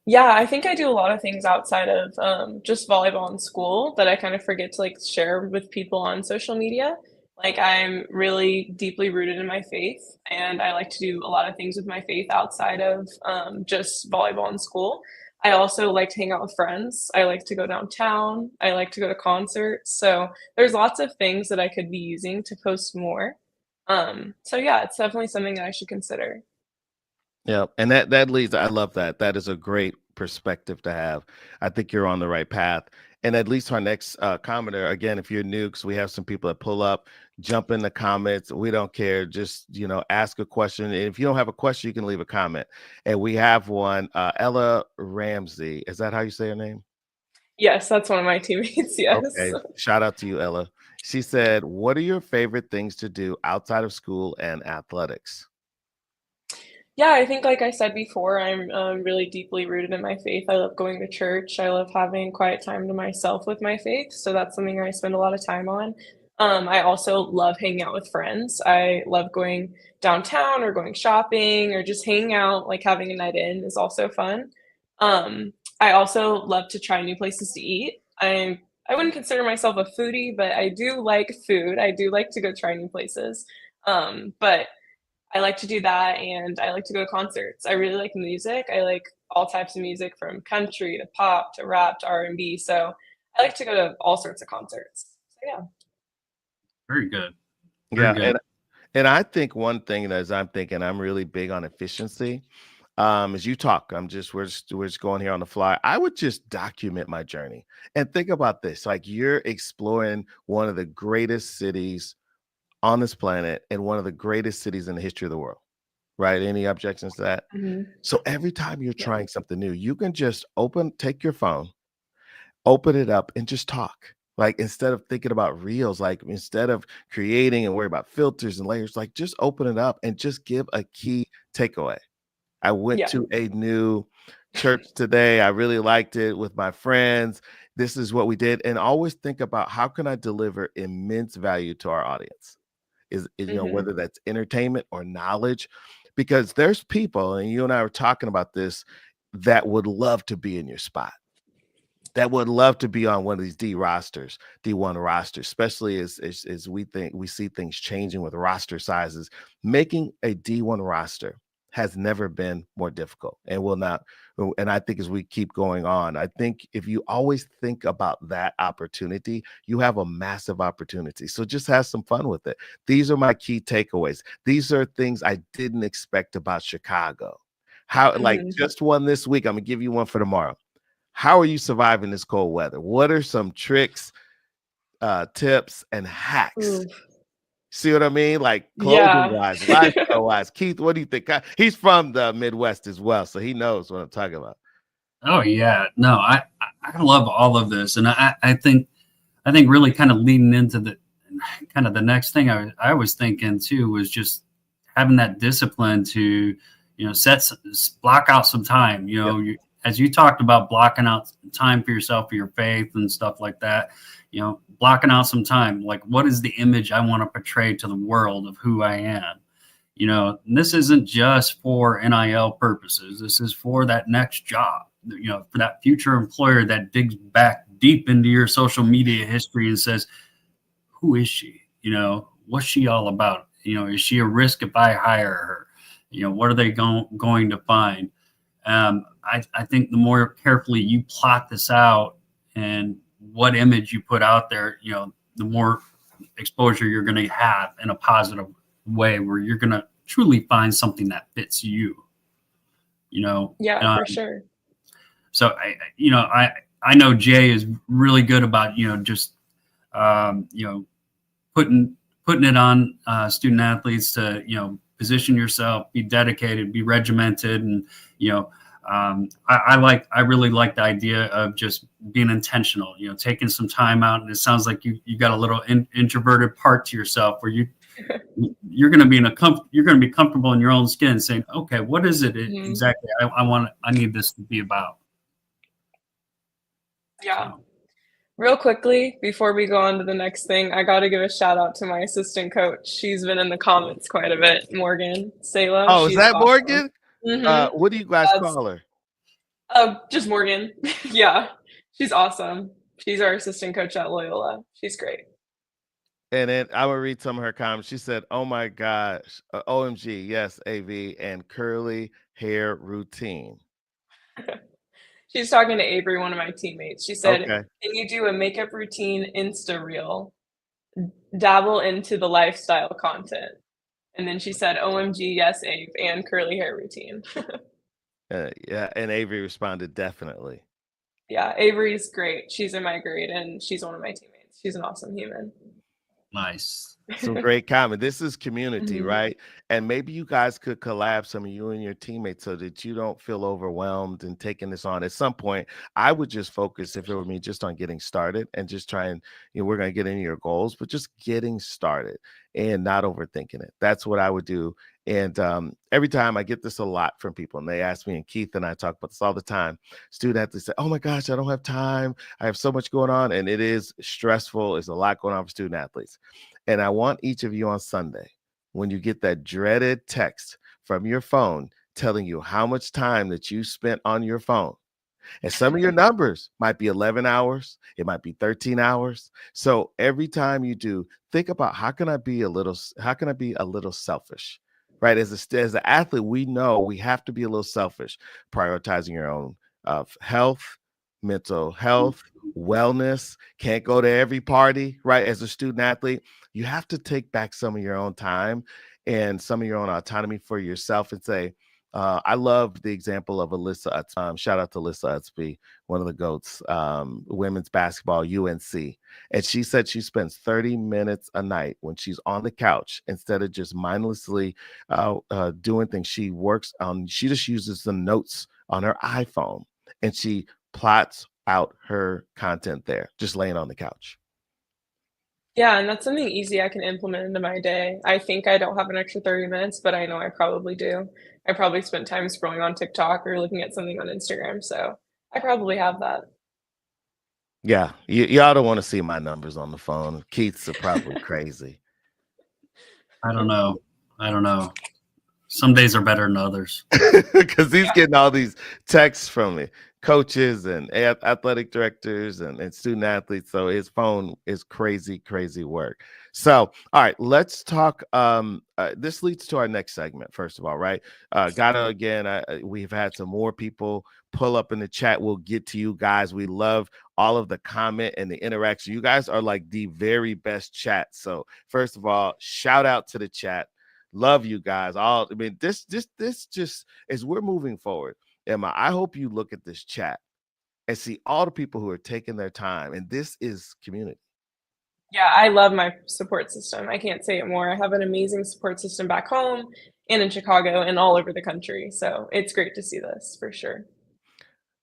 Yeah, I think I do a lot of things outside of just volleyball in school that I kind of forget to share with people on social media. I'm really deeply rooted in my faith, and I like to do a lot of things with my faith outside of just volleyball in school. I also like to hang out with friends. I like to go downtown. I like to go to concerts. So there's lots of things that I could be using to post more. So yeah, it's definitely something that I should consider. Yeah, and that leads. I love that. That is a great perspective to have. I think you're on the right path. And at least our next commenter, again, if you're new, because we have some people that pull up, jump in the comments. We don't care. Just, ask a question. And if you don't have a question, you can leave a comment. And we have one, Ella Ramsey. Is that how you say her name? Yes, that's one of my teammates. Yes. Okay. Shout out to you, Ella. She said, what are your favorite things to do outside of school and athletics? Yeah, I think like I said before, I'm really deeply rooted in my faith. I love going to church. I love having quiet time to myself with my faith. So that's something I spend a lot of time on. I also love hanging out with friends. I love going downtown or going shopping or just hanging out, like having a night in is also fun. I also love to try new places to eat. I wouldn't consider myself a foodie, but I do like food. I do like to go try new places. But I like to do that, and I like to go to concerts. I really like music. I like all types of music from country to pop to rap to R&B, so I like to go to all sorts of concerts. So, yeah. Very good. Very Yeah, good. and I think one thing that as I'm thinking, I'm really big on efficiency. As you talk, we're just going here on the fly. I would just document my journey and think about this. Like you're exploring one of the greatest cities on this planet and one of the greatest cities in the history of the world. Right? Any objections to that? Mhm. So every time you're Yeah. trying something new, you can just take your phone, open it up, and just talk. Like instead of thinking about reels, like instead of creating and worry about filters and layers, like just open it up and just give a key takeaway. I went Yeah. to a new church today. I really liked it with my friends. This is what we did. And always think about how can I deliver immense value to our audience? Whether Mhm. that's entertainment or knowledge, because there's people, and you and I were talking about this, that would love to be in your spot, that would love to be on one of these D1 rosters, especially as we see things changing with roster sizes. Making a D1 roster has never been more difficult and will not. And I think as we keep going on, I think if you always think about that opportunity, you have a massive opportunity. So just have some fun with it. These are my key takeaways. These are things I didn't expect about Chicago. How, like, Mhm. just one this week. I'm gonna give you one for tomorrow. How are you surviving this cold weather? What are some tricks, tips, and hacks? Ooh. See what I mean? Like clothing Yeah. wise, lifestyle wise. Keith, what do you think? He's from the Midwest as well, so he knows what I'm talking about. Oh yeah. No, I love all of this. And I think really kind of leading into the kind of the next thing I was thinking too was just having that discipline to, block out some time, Yep. as you talked about blocking out time for yourself, for your faith and stuff like that, blocking out some time, like what is the image I want to portray to the world of who I am? This isn't just for NIL purposes. This is for that next job, for that future employer that digs back deep into your social media history and says, who is she? What's she all about? Is she a risk if I hire her? What are they going to find? I think the more carefully you plot this out and what image you put out there, the more exposure you're going to have in a positive way where you're going to truly find something that fits you, you know. Yeah, Um, for sure. so I know Jay is really good about, just, putting it on student athletes to, position yourself, be dedicated, be regimented. And, I really like the idea of just being intentional, taking some time out. And it sounds like you got a little introverted part to yourself where you're going to be you're going to be comfortable in your own skin saying, okay, what is it Mhm. exactly I need this to be about? Yeah. So, Real quickly, before we go on to the next thing, I gotta give a shout out to my assistant coach. She's been in the comments quite a bit, Morgan Salo. Oh, is She's that awesome. Morgan? Mhm. What do you guys That's call her? just Morgan. Yeah. She's awesome. She's our assistant coach at Loyola. She's great. And then I will read some of her comments. She said, "Oh my gosh, OMG, yes, AV and curly hair routine." She's talking to Avery, one of my teammates. She said, Okay. "Can you do a makeup routine Insta reel? Dabble into the lifestyle content." And then she said, "OMG, yes, Ave, and curly hair routine." Yeah, and Avery responded definitely. Yeah, Avery's great. She's in my grade and she's one of my teammates. She's an awesome human. Nice. Some great comment. This is community, Mhm. right? And maybe you guys could collab, some of you and your teammates, so that you don't feel overwhelmed and taking this on. At some point, I would just focus, if it were me, just on getting started and just try and, we're going to get into your goals, but just getting started and not overthinking it. That's what I would do. And every time I get this a lot from people, and they ask me, and Keith and I talk about this all the time. Student athletes say, "Oh my gosh, I don't have time. I have so much going on," and it is stressful. There's a lot going on for student athletes. And I want each of you on Sunday, when you get that dreaded text from your phone telling you how much time that you spent on your phone, and some of your numbers might be 11 hours, it might be 13 hours. So every time you do, think about how can I be a little selfish, right? As an athlete, we know we have to be a little selfish, prioritizing your own health, mental health, wellness. Can't go to every party, right? As a student athlete, you have to take back some of your own time and some of your own autonomy for yourself and say, I love the example of Alyssa Utsby. Shout out to Alyssa Utsby, one of the GOATs, women's basketball, UNC. And she said she spends 30 minutes a night when she's on the couch, instead of just mindlessly doing things. She just uses the notes on her iPhone and she plots out her content there, just laying on the couch. Yeah, and that's something easy I can implement into my day. I think I don't have an extra 30 minutes, but I know I probably do. I probably spent time scrolling on TikTok or looking at something on Instagram, so I probably have that. Yeah, y'all don't want to see my numbers on the phone. Keith's are probably crazy. I don't know. I don't know. Some days are better than others. Because he's Yeah. getting all these texts from me, coaches and athletic directors and student athletes. So his phone is crazy, crazy work. So, all right, let's talk. This leads to our next segment, first of all, right? Gotta, again, we've had some more people pull up in the chat. We'll get to you guys. We love all of the comment and the interaction. You guys are like the very best chat. So, first of all, shout out to the chat. Love you guys. This just as we're moving forward, Emma, I hope you look at this chat and see all the people who are taking their time. And this is community. Yeah, I love my support system. I can't say it more. I have an amazing support system back home and in Chicago and all over the country. So it's great to see this for sure.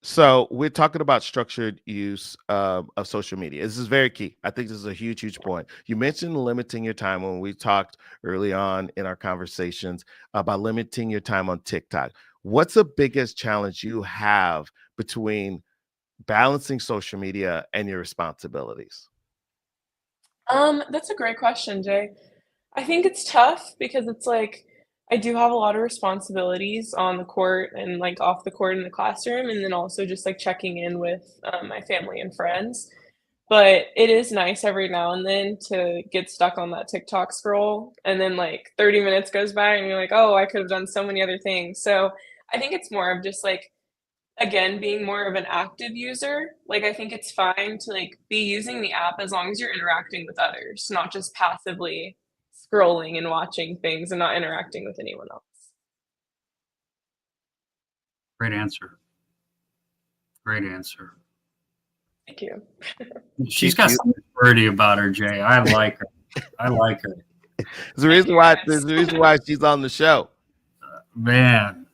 So we're talking about structured use of social media. This is very key. I think this is a huge, huge point. You mentioned limiting your time when we talked early on in our conversations about limiting your time on TikTok. What's the biggest challenge you have between balancing social media and your responsibilities? That's a great question, Jay. I think it's tough because it's like I do have a lot of responsibilities on the court and like off the court in the classroom, and then also just like checking in with my family and friends. But it is nice every now and then to get stuck on that TikTok scroll, and then like 30 minutes goes by, and you're like, oh, I could have done so many other things. So I think it's more of just like again, being more of an active user, like, I think it's fine to, like, be using the app as long as you're interacting with others, not just passively scrolling and watching things and not interacting with anyone else. Great answer. Great answer. Thank you. She's Keith, got something pretty about her, Jay. I like her. I like her. There's a reason why. There's a reason why she's on the show. Man,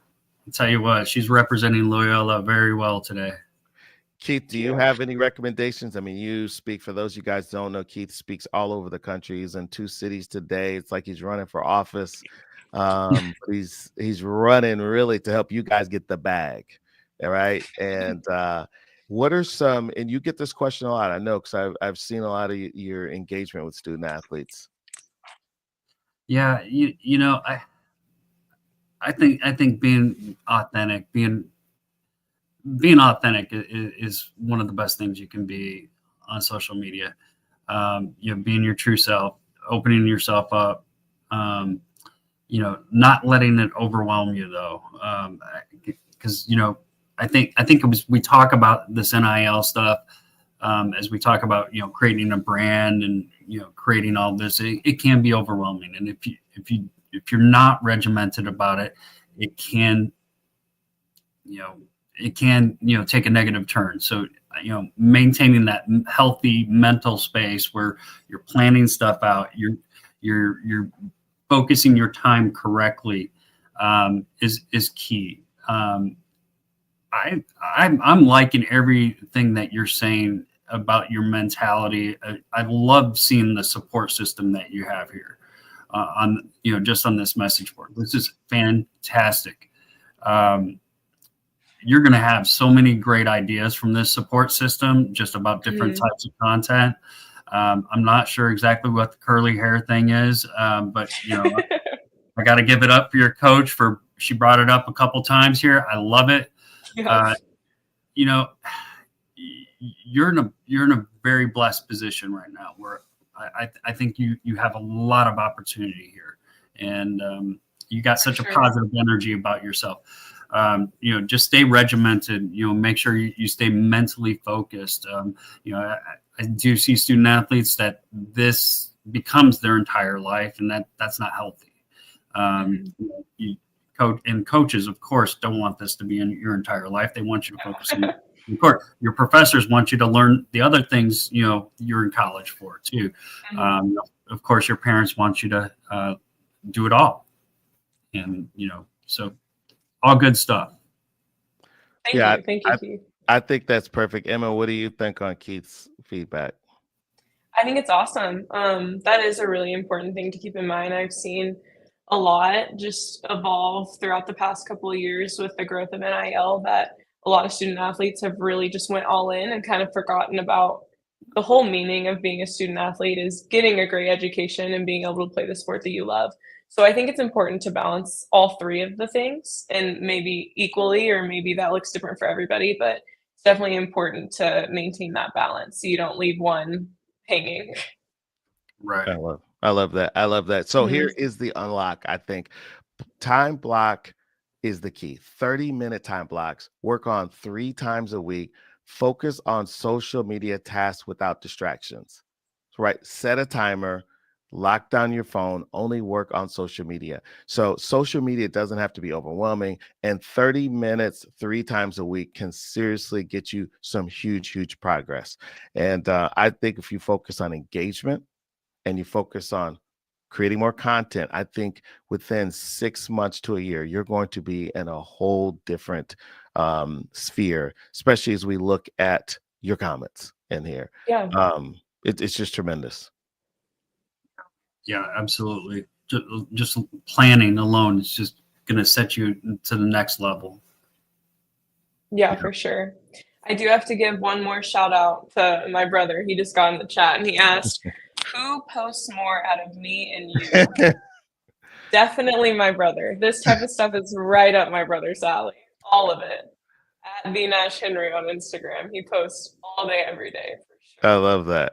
I'll tell you what, she's representing Loyola very well today. Keith, do you have any recommendations? I mean, you speak, for those you guys don't know, Keith speaks all over the country. He's in 2 cities today. It's like he's running for office. He's running really to help you guys get the bag. All right. And what are some, and you get this question a lot, I know, because I've seen a lot of your engagement with student athletes. Yeah, you know, I think being authentic, being authentic is one of the best things you can be on social media. Being your true self, opening yourself up, not letting it overwhelm you though. Because, I think we talk about this NIL stuff, as we talk about, creating a brand and, creating all this, it can be overwhelming. And if you're not regimented about it, it can it can, take a negative turn. So, maintaining that healthy mental space where you're planning stuff out, you're focusing your time correctly, is key. I'm liking everything that you're saying about your mentality. I love seeing the support system that you have here on just on this message board. This is fantastic. You're going to have so many great ideas from this support system, just about different types of content. I'm not sure exactly what the curly hair thing is, but I got to give it up for your coach she brought it up a couple times here. I love it. Yes. You're in a very blessed position right now where I think you have a lot of opportunity here, and you got such a positive energy about yourself. Just stay regimented, make sure you stay mentally focused. I do see student athletes that this becomes their entire life, and that's not healthy. Coaches, of course, don't want this to be in your entire life. They want you to focus on of course, your professors want you to learn the other things, you're in college for too. Of course, your parents want you to do it all. And, so all good stuff. Thank you. Thank you, Keith. I think that's perfect. Emma, what do you think on Keith's feedback? I think it's awesome. That is a really important thing to keep in mind. I've seen a lot just evolve throughout the past couple of years with the growth of NIL, that a lot of student athletes have really just went all in and kind of forgotten about the whole meaning of being a student athlete is getting a great education and being able to play the sport that you love. So I think it's important to balance all three of the things, and maybe equally, or maybe that looks different for everybody, but it's definitely important to maintain that balance so you don't leave one hanging. Right. I love that. So here is the unlock. I think time block is the key. 30-minute time blocks, work on 3 times a week, focus on social media tasks without distractions, right? Set a timer, lock down your phone, only work on social media. So social media doesn't have to be overwhelming, and 30 minutes 3 times a week can seriously get you some huge progress. And I think if you focus on engagement and you focus on creating more content, I think within 6 months to a year, you're going to be in a whole different sphere, especially as we look at your comments in here. Yeah. It's just tremendous. Yeah, absolutely. Just planning alone is just going to set you to the next level. Yeah, for sure. I do have to give one more shout out to my brother. He just got in the chat and he asked, who posts more out of me and you? Definitely my brother. This type of stuff is right up my brother's alley. All of it. At the Nash Henry on Instagram. He posts all day, every day. For sure. I love that.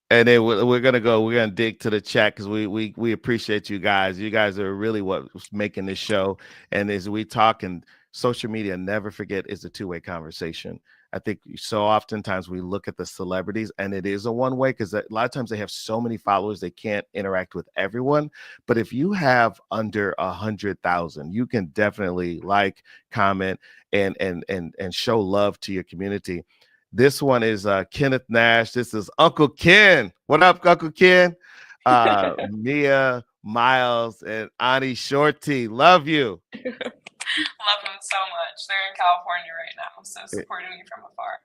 And then we're gonna dig to the chat because we appreciate you guys. You guys are really what's making this show. And as we talk, and social media, never forget, is a two-way conversation. I think so oftentimes we look at the celebrities and it is a one-way because a lot of times they have so many followers they can't interact with everyone. But if you have under 100,000, you can definitely like, comment, and show love to your community. This one is Kenneth Nash. This is Uncle Ken. What up, Uncle Ken? Mia, Miles, and Ani Shorty. Love you. Love them so much. They're in California right now, so supporting me from afar.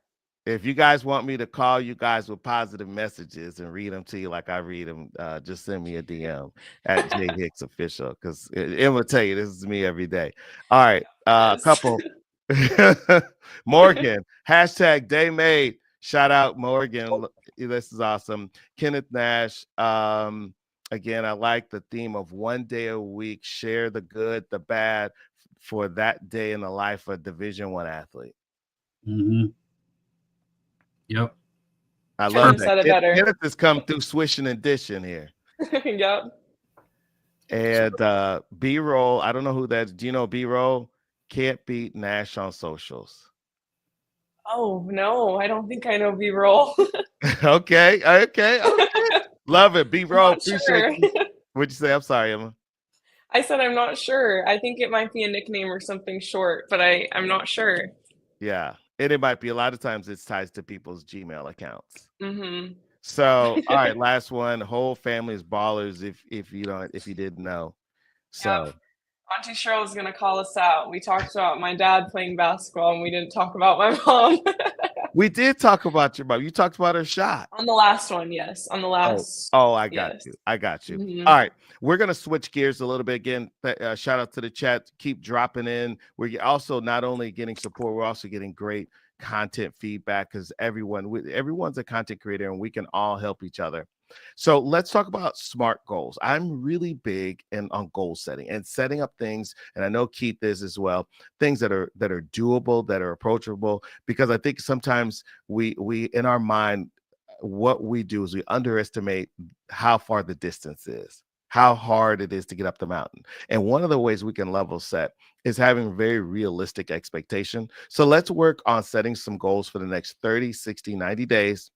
If you guys want me to call you guys with positive messages and read them to you like I read them, just send me a DM at J Hicks Official, because it will tell you this is me every day. All right, a couple. Morgan, hashtag day made. Shout out Morgan. This is awesome. Kenneth Nash. Again, I like the theme of 1 day a week. Share the good, the bad for that day in the life of Division I athlete. Yep. I love that. Kenneth has come through swishing and dishing here. Yep. And B-roll. I don't know who that is. Do you know B-roll? Can't beat Nash on socials. Oh no, I don't think I know B-roll. Okay. Love it. B-roll. Appreciate you. What'd you say? I'm sorry, Emma. I said I'm not sure. I think it might be a nickname or something short, but I'm not sure. Yeah. And it might be a lot of times it's ties to people's Gmail accounts. Mhm. So, all right, last one. Whole family is ballers if you didn't know. Yep. So Auntie Cheryl is gonna call us out. We talked about my dad playing basketball, and we didn't talk about my mom. we did talk about your mom. You talked about her shot. On the last one, yes. On the Oh, last, I got yes. you. I got you. Mhm. All right, we're gonna switch gears a little bit again. Shout out to the chat. Keep dropping in. We're also not only getting support, we're also getting great content feedback because everyone's a content creator, and we can all help each other. So let's talk about SMART goals. I'm really big on goal setting and setting up things, and I know Keith is as well. Things that are doable, that are approachable, because I think sometimes we in our mind what we do is we underestimate how far the distance is, how hard it is to get up the mountain. And one of the ways we can level set is having very realistic expectation. So let's work on setting some goals for the next 30, 60, 90 days.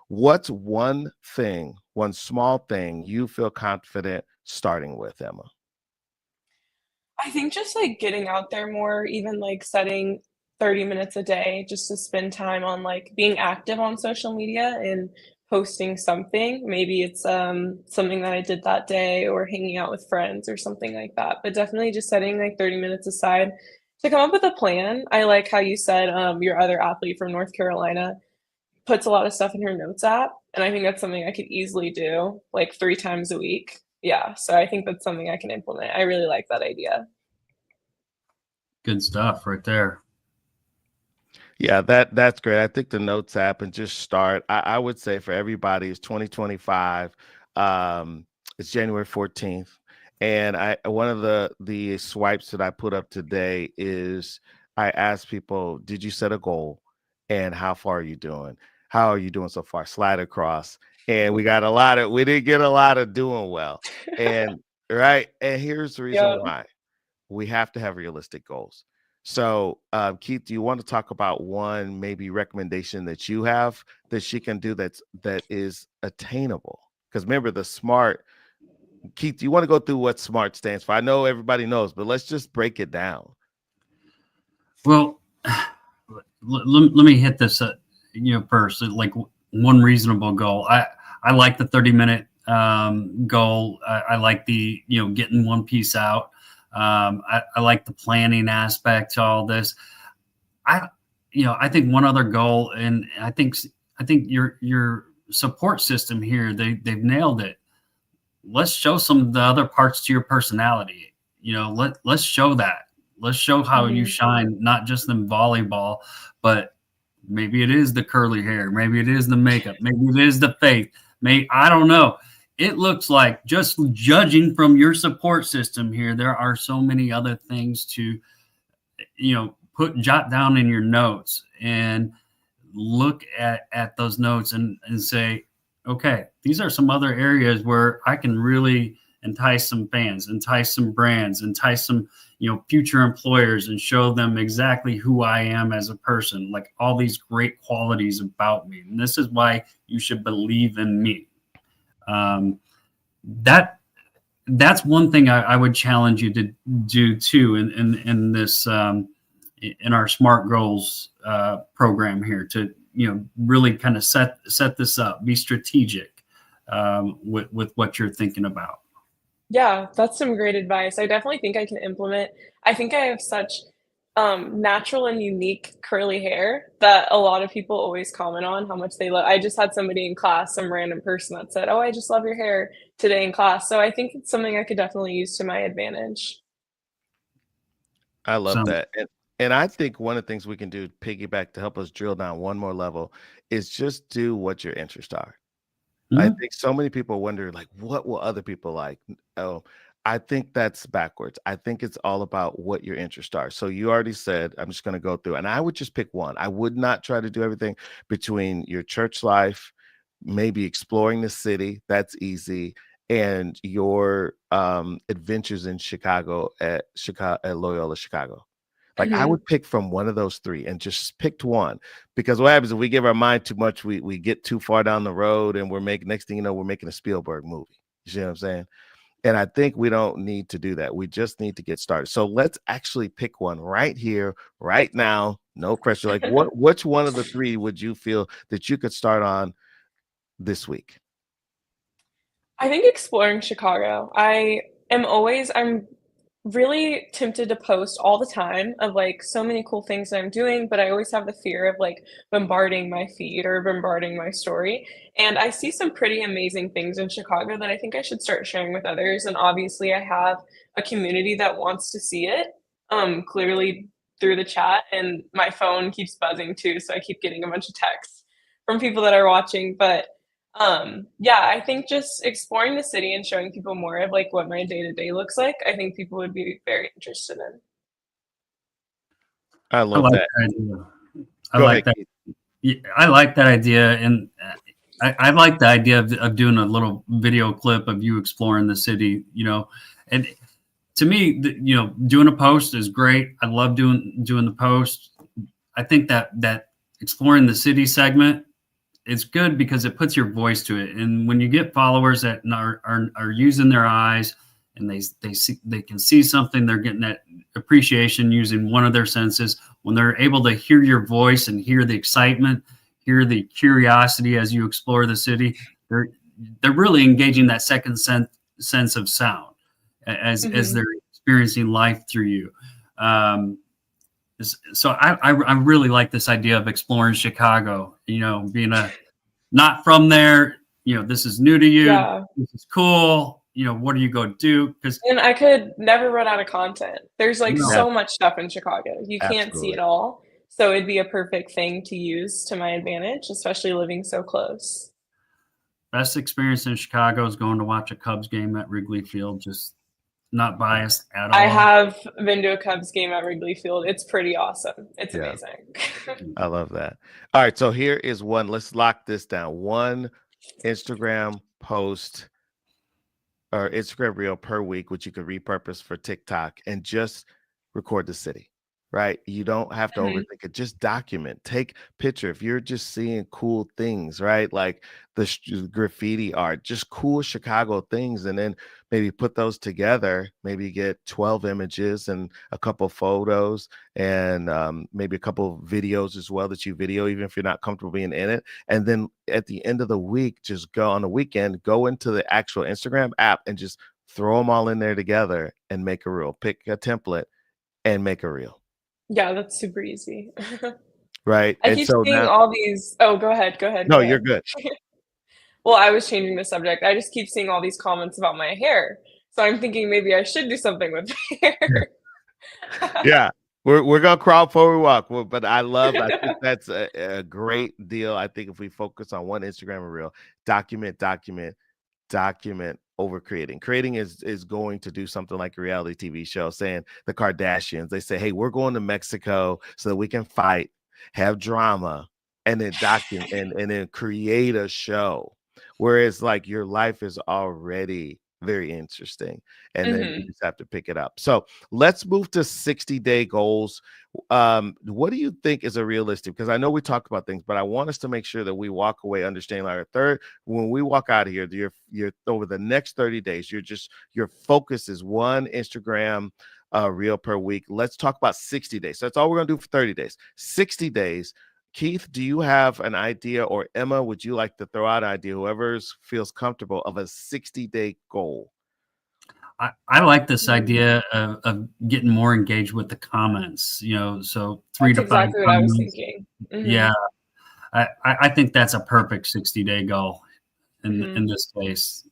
What's one thing, one small thing you feel confident starting with, Emma? I think just, like, getting out there more, even, like, setting 30 minutes a day just to spend time on, like, being active on social media and posting something. Maybe it's, something that I did that day or hanging out with friends or something like that, but definitely just setting, like, 30 minutes aside to come up with a plan. I like how you said, your other athlete from North Carolina puts a lot of stuff in her notes app, and I think that's something I could easily do, like, 3 times a week. Yeah, so I think that's something I can implement. I really like that idea. Good stuff right there. Yeah, that's great. I think the notes app and just start. I would say for everybody, it's 2025. It's January 14th. And I one of the swipes that I put up today is I asked people, did you set a goal? And how far are you doing? How are you doing so far? Slide across. And we didn't get a lot of doing well. And right. And here's the reason Yeah. why we have to have realistic goals. So, Keith, do you want to talk about one maybe recommendation that you have that she can do that is attainable? Because remember the SMART. Keith, do you want to go through what SMART stands for? I know everybody knows, but let's just break it down. Well, let me hit this, first. Like one reasonable goal. I like the 30-minute goal. I like the getting one piece out. I like the planning aspect to all this. I think one other goal, and I think your support system here, they've nailed it. Let's show some of the other parts to your personality. Let's show that. Let's show how you Mhm. shine, not just in volleyball, but maybe it is the curly hair, maybe it is the makeup, maybe it is the faith. I don't know. It looks like, just judging from your support system here, there are so many other things to jot down in your notes and look at those notes and say, okay, these are some other areas where I can really entice some fans, entice some brands, entice some future employers, and show them exactly who I am as a person, like all these great qualities about me, and this is why you should believe in me. That's one thing I would challenge you to do too in this in our SMART goals program here, to really kind of set this up, be strategic with what you're thinking about. Yeah, that's some great advice. I definitely think I can implement. I think I have such, natural and unique curly hair that a lot of people always comment on how much they love. I just had somebody in class, some random person that said, "Oh, I just love your hair," today in class. So I think it's something I could definitely use to my advantage. I love So that. And I think one of the things we can do, piggyback to help us drill down one more level, is just do what your interests are. I mhm. think so many people wonder, like, what will other people like? Oh, I think that's backwards. I think it's all about what your interests are. So you already said, I'm just going to go through, and I would just pick one. I would not try to do everything. Between your church life, maybe exploring the city, that's easy, and your adventures in Chicago at Loyola Chicago. Like, I Mhm. would pick from one of those three and just picked one, because what happens if we give our mind too much, we get too far down the road, and next thing you know, we're making a Spielberg movie. You see what I'm saying? And I think we don't need to do that. We just need to get started. So let's actually pick one right here, right now. No pressure. Like which one of the three would you feel that you could start on this week? I think exploring Chicago. I'm really tempted to post all the time of, like, so many cool things that I'm doing, but I always have the fear of, like, bombarding my feed or bombarding my story, and I see some pretty amazing things in Chicago that I think I should start sharing with others, and obviously I have a community that wants to see it, clearly through the chat, and my phone keeps buzzing too, so I keep getting a bunch of texts from people that are watching, but yeah, I think just exploring the city and showing people more of, like, what my day-to-day looks like, I think people would be very interested in. I I love like that. that idea. I Go like ahead, that. Keith. Yeah, I like that idea, and I like the idea of doing a little video clip of you exploring the city. And to me, doing a post is great. I love doing the post. I think that exploring the city segment is good because it puts your voice to it. And when you get followers that are using their eyes and they can see something, they're getting that appreciation using one of their senses. When they're able to hear your voice and hear the excitement, hear the curiosity as you explore the city, they're really engaging that second sense of sound as Mhm. they're experiencing life through you. So I really like this idea of exploring Chicago. Being not from there. This is new to you. Yeah, This is cool. What are you going to do? Because and I could never run out of content. There's, like, no, so much stuff in Chicago, you can't see it Absolutely. all, so it'd be a perfect thing to use to my advantage, especially living so close. best experience in Chicago is going to watch a Cubs game at Wrigley Field. Just not biased at I all. have been to a Cubs game at Wrigley Field, it's pretty awesome, it's Yeah, amazing. I love that. All right, so here is one. Let's lock this down. One Instagram post or Instagram reel per week, which you could repurpose for TikTok and just record the city, right? You don't have to Mhm. overthink it. Just document, take picture. If you're just seeing cool things, right? Like the graffiti art, just cool Chicago things, and then maybe put those together. Maybe get 12 images and a couple photos and maybe a couple videos as well that you video, even if you're not comfortable being in it. And then at the end of the week, just go on the weekend, go into the actual Instagram app and just throw them all in there together and make a reel. Pick a template and make a reel, Yeah, that's super easy. right? I And keep so seeing now, all these Oh, go ahead, go ahead, no, go you're ahead. good. Well, I was changing the subject. I just keep seeing all these comments about my hair, so I'm thinking maybe I should do something with my hair. Yeah. We're gonna crawl before we walk. But I think that's a great deal. I think if we focus on one Instagram reel, document over creating. Creating is going to do something like a reality TV show, saying the Kardashians, they say, hey, we're going to Mexico so that we can fight, have drama, and then document and then create a show. Whereas like your life is already very interesting. And then you Mhm. just have to pick it up. So let's move to 60-day goals. What do you think is a realistic? Because I know we talked about things, but I want us to make sure that we walk away understanding like when we walk out of here, you're over the next 30 days, your focus is one Instagram reel per week. Let's talk about 60 days. So that's all we're gonna do for 30 days. 60 days. Keith, do you have an idea, or Emma, would you like to throw out an idea, whoever feels comfortable, of a 60-day goal? I like this Mm. idea of getting more engaged with the comments. So three That's to five exactly what I was comments. thinking. Yeah, Mhm, I think that's a perfect 60-day goal in mhm. this case.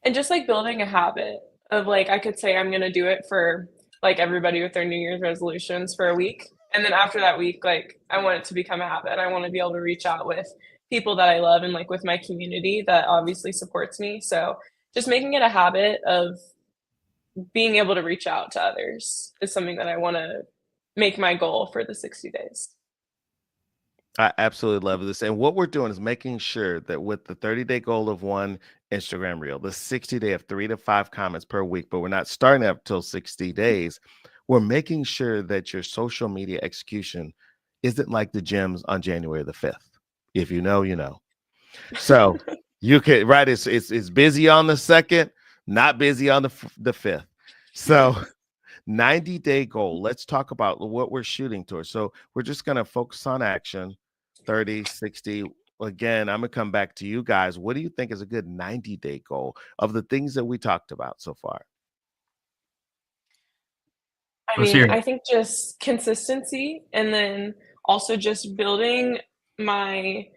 And just, like, building a habit of, like, I could say I'm gonna do it for, like, everybody with their New Year's resolutions for a week, and then after that week, like, I want it to become a habit. I wanna be able to reach out with people that I love and, like, with my community that obviously supports me, so just making it a habit of being able to reach out to others is something that I wanna make my goal for the 60 days. I absolutely love this. And what we're doing is making sure that with the 30-day goal of one Instagram reel, the 60-day of 3 to 5 comments per week, but we're not starting up till 60 days. We're making sure that your social media execution isn't like the gyms on January the 5th. If you know, you know. So you can, right, it's busy on the 2nd, not busy on the 5th. So 90-day goal. Let's talk about what we're shooting towards. So we're just going to focus on action, 30, 60. Again, I'm going to come back to you guys. What do you think is a good 90-day goal of the things that we talked about so far? I Let's mean, hear I it. think just consistency and then also just building my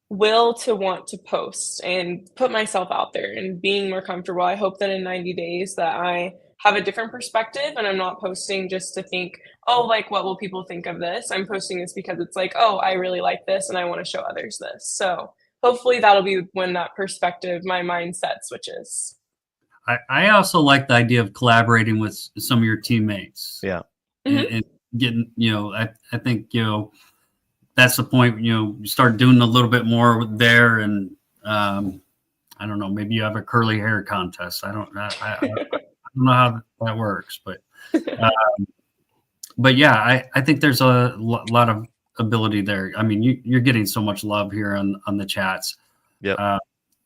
will to want to post and put myself out there and being more comfortable. I hope that in 90 days that I have a different perspective and I'm not posting just to think, oh, like, what will people think of this? I'm posting this because it's like, oh, I really like this and I want to show others this. So hopefully that'll be when that perspective, my mindset switches. I also like the idea of collaborating with some of your teammates Yeah. Mhm. and getting, I think, that's the point, you start doing a little bit more there. And I don't know, maybe you have a curly hair contest. I don't know how that works, but yeah, I think there's a lot of ability there. I mean, you're getting so much love here on the chats. Yep.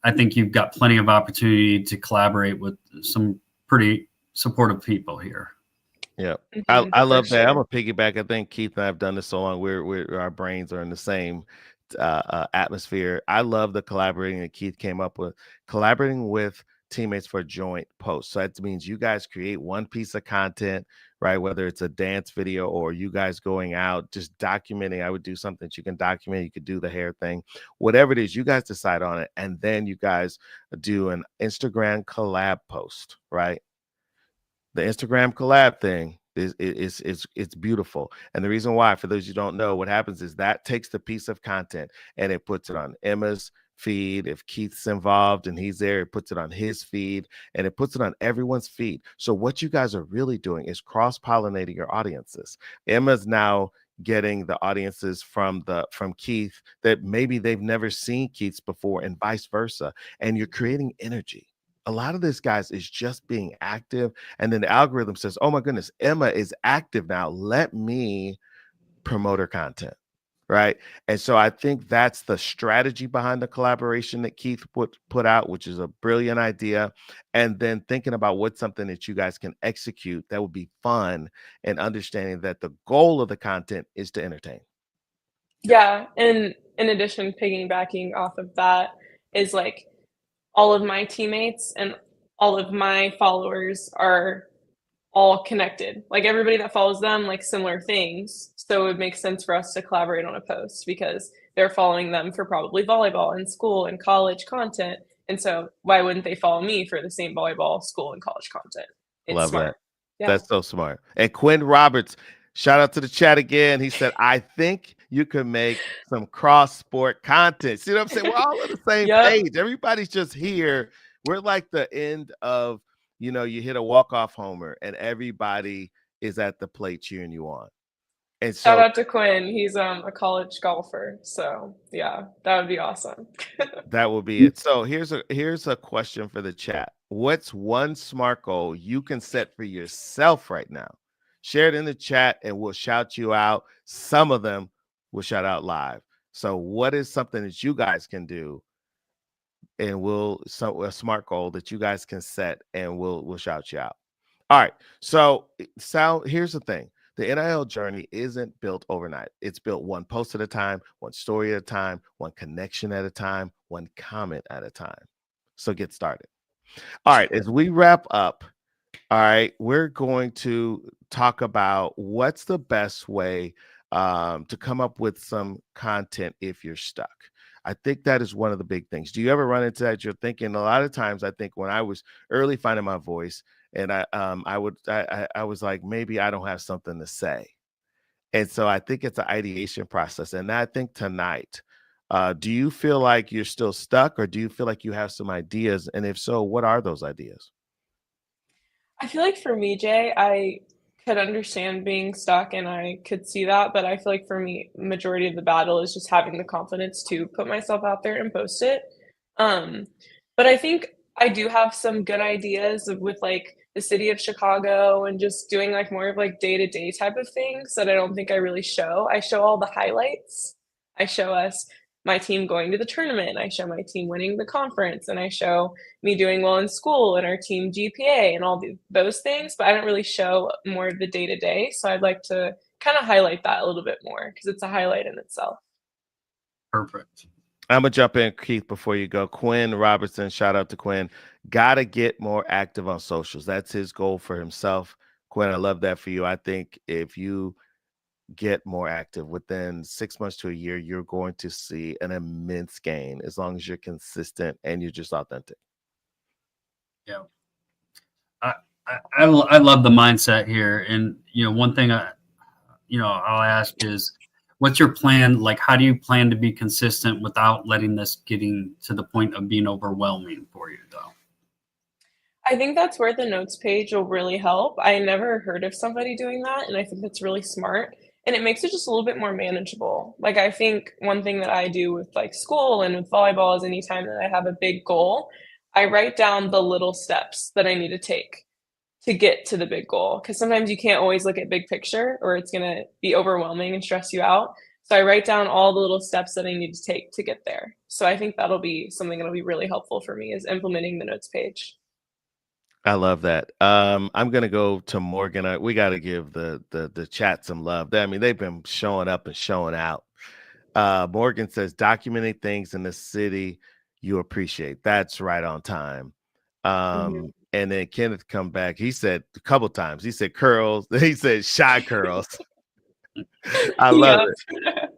I think you've got plenty of opportunity to collaborate with some pretty supportive people here. Yeah, Mhm, I for love that. I'm sure. a piggyback. I think Keith and I have done this so long. We're our brains are in the same atmosphere. I love the collaborating that Keith came up with, collaborating with teammates for joint posts. So that means you guys create one piece of content, right? Whether it's a dance video or you guys going out, just documenting. I would do something that you can document. You could do the hair thing, whatever it is. You guys decide on it, and then you guys do an Instagram collab post, right? The Instagram collab thing it's beautiful. And the reason why, for those you don't know, what happens is that takes the piece of content and it puts it on Emma's feed. If Keith's involved and he's there, it puts it on his feed and it puts it on everyone's feed. So what you guys are really doing is cross-pollinating your audiences. Emma's now getting the audiences from Keith that maybe they've never seen Keith's before and vice versa. And you're creating energy. A lot of this, guys, is just being active. And then the algorithm says, oh my goodness, Emma is active now. Let me promote her content. Right. And so I think that's the strategy behind the collaboration that Keith put out, which is a brilliant idea. And then thinking about what's something that you guys can execute that would be fun, and understanding that the goal of the content is to entertain. Yeah, and in addition, piggybacking off of that is like all of my teammates and all of my followers are all connected. Like everybody that follows them like similar things. So it would make sense for us to collaborate on a post because they're following them for probably volleyball and school and college content. And so why wouldn't they follow me for the same volleyball, school, and college content? It's Love smart. that. Yeah. That's so smart. And Quinn Roberts, shout out to the chat again. He said, I think you can make some cross sport content. See what I'm saying? We're all on the same Yep. page. Everybody's just here. We're like the end of, you hit a walk-off homer and everybody is at the plate cheering you on. And Shout so out to Quinn. He's a college golfer. So yeah, that would be awesome. that will be it. So here's a question for the chat. What's one smart goal you can set for yourself right now? Share it in the chat and we'll shout you out. Some of them will shout out live. So what is something that you guys can do, and a smart goal that you guys can set and we'll shout you out. All right. So here's the thing. The NIL journey isn't built overnight. It's built one post at a time, one story at a time, one connection at a time, one comment at a time. So get started. All right. As we wrap up, all right, we're going to talk about what's the best way to come up with some content if you're stuck. I think that is one of the big things. Do you ever run into that? You're thinking a lot of times. I think when I was early finding my voice, and I was like, maybe I don't have something to say, and so I think it's an ideation process. And I think tonight, do you feel like you're still stuck, or do you feel like you have some ideas? And if so, what are those ideas? I feel like for me, Jay, I could understand being stuck and I could see that, but I feel like for me, majority of the battle is just having the confidence to put myself out there and post it. Um, but I think I do have some good ideas with like the city of Chicago and just doing like more of like day-to-day type of things that I don't think I really show. I show all the highlights. I show us my team going to the tournament, I show my team winning the conference, and I show me doing well in school and our team GPA and all those things, but I don't really show more of the day-to-day, so I'd like to kinda highlight that a little bit more because it's a highlight in itself. Perfect. I'm gonna jump in, Keith, before you go. Quinn Robertson, shout out to Quinn. Gotta get more active on socials. That's his goal for himself. Quinn, I love that for you. I think if you get more active within 6 months to a year, you're going to see an immense gain as long as you're consistent and you're just authentic. Yeah. I love the mindset here. And, one thing I'll ask is, what's your plan? Like, how do you plan to be consistent without letting this getting to the point of being overwhelming for you, though? I think that's where the notes page will really help. I never heard of somebody doing that, and I think that's really smart, and it makes it just a little bit more manageable. Like, I think one thing that I do with, like, school and with volleyball is anytime that I have a big goal, I write down the little steps that I need to take to get to the big goal. Because sometimes you can't always look at big picture or it's gonna be overwhelming and stress you out. So I write down all the little steps that I need to take to get there. So I think that'll be something that'll be really helpful for me is implementing the notes page. I love that. I'm gonna go to Morgan. We got to give the chat some love. I mean, they've been showing up and showing out. Morgan says, documenting things in the city you appreciate. That's right on time. Mhm. And then Kenneth come back. He said a couple times. He said curls. He said shy curls. I love Yep. it.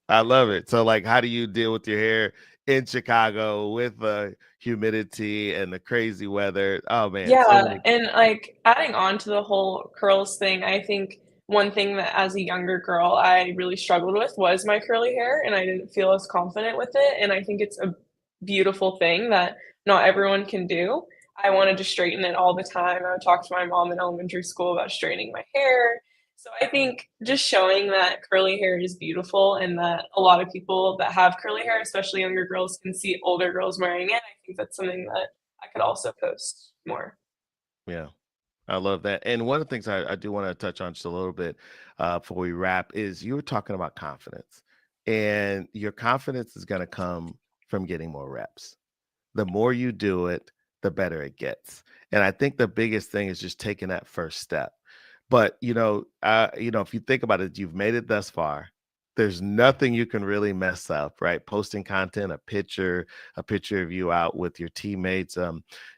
I love it. So, like, how do you deal with your hair in Chicago with the humidity and the crazy weather? Oh man, so Yeah, many. and, like, adding on to the whole curls thing, I think one thing that as a younger girl I really struggled with was my curly hair, and I didn't feel as confident with it, and I think it's a beautiful thing that not everyone can do. I wanted to straighten it all the time. I would talk to my mom in elementary school about straightening my hair. So I think just showing that curly hair is beautiful and that a lot of people that have curly hair, especially younger girls, can see older girls wearing it. I think that's something that I could also post more. Yeah. I love that. And one of the things I do want to touch on just a little bit before we wrap is you were talking about confidence, and your confidence is going to come from getting more reps. The more you do it, the better it gets. And I think the biggest thing is just taking that first step. But if you think about it, you've made it thus far. There's nothing you can really mess up, right? Posting content, a picture of you out with your teammates,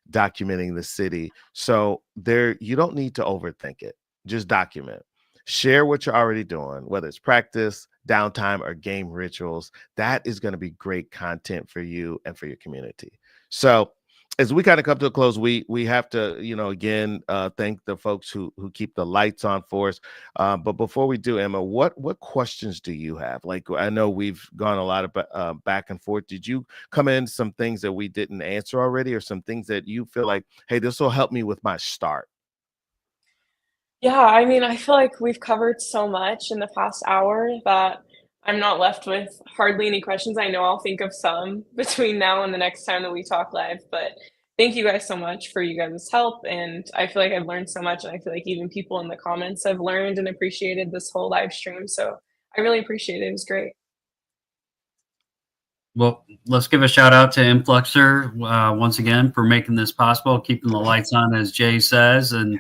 documenting the city. So you don't need to overthink it. Just document. Share what you're already doing, whether it's practice, downtime, or game rituals. That is going to be great content for you and for your community. So as we kind of come to a close, we have to, again, thank the folks who keep the lights on for us. But before we do, Emma, what questions do you have? Like, I know we've gone a lot of back and forth. Did you come in some things that we didn't answer already, or some things that you feel like, hey, this will help me with my start? Yeah, I mean, I feel like we've covered so much in the past hour that I'm not left with hardly any questions. I know I'll think of some between now and the next time that we talk live, but thank you guys so much for you guys' help. And I feel like I've learned so much. And I feel like even people in the comments have learned and appreciated this whole live stream. So I really appreciate it. It was great. Well, let's give a shout out to Influxer once again for making this possible, keeping the lights on, as Jay says, and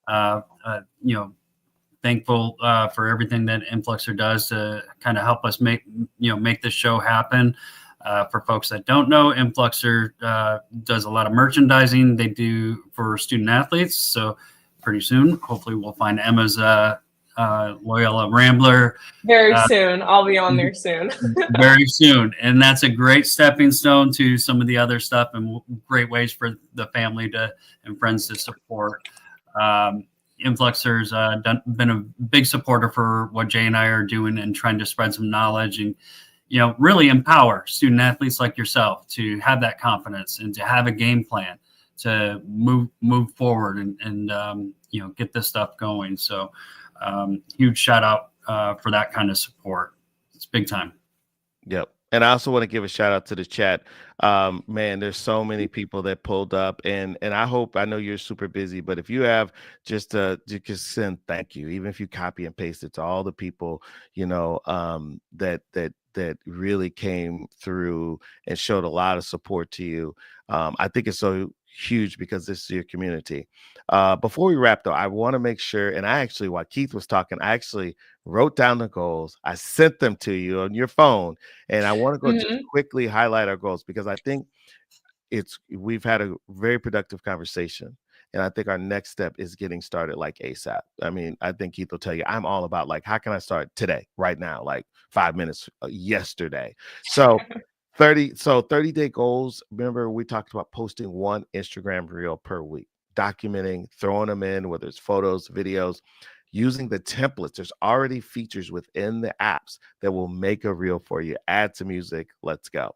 uh, uh, you know, thankful for everything that Influxer does to kind of help us make this show happen. For folks that don't know, Influxer does a lot of merchandising. They do for student athletes. So pretty soon, hopefully, we'll find Emma's Loyola Rambler Very soon. I'll be on there soon. very soon. And that's a great stepping stone to some of the other stuff and great ways for the family and friends to support. Influxer's been a big supporter for what Jay and I are doing and trying to spread some knowledge and, really empower student athletes like yourself to have that confidence and to have a game plan to move forward and get this stuff going. So huge shout out for that kind of support. It's big time. Yep. And I also want to give a shout out to the chat. Man, there's so many people that pulled up, and I know you're super busy, but if you have just send thank you, even if you copy and paste it to all the people, that really came through and showed a lot of support to you. I think it's so huge because this is your community. Before we wrap though, I want to make sure, and while Keith was talking, I actually wrote down the goals. I sent them to you on your phone. And I want to go just Mhm. quickly highlight our goals because I think we've had a very productive conversation. And I think our next step is getting started like ASAP. I mean, I think Keith will tell you, I'm all about like, how can I start today, right now, like 5 minutes yesterday. So 30-day goals. Remember, we talked about posting one Instagram reel per week, documenting, throwing them in, whether it's photos, videos, using the templates. There's already features within the apps that will make a reel for you. Add to music. Let's go.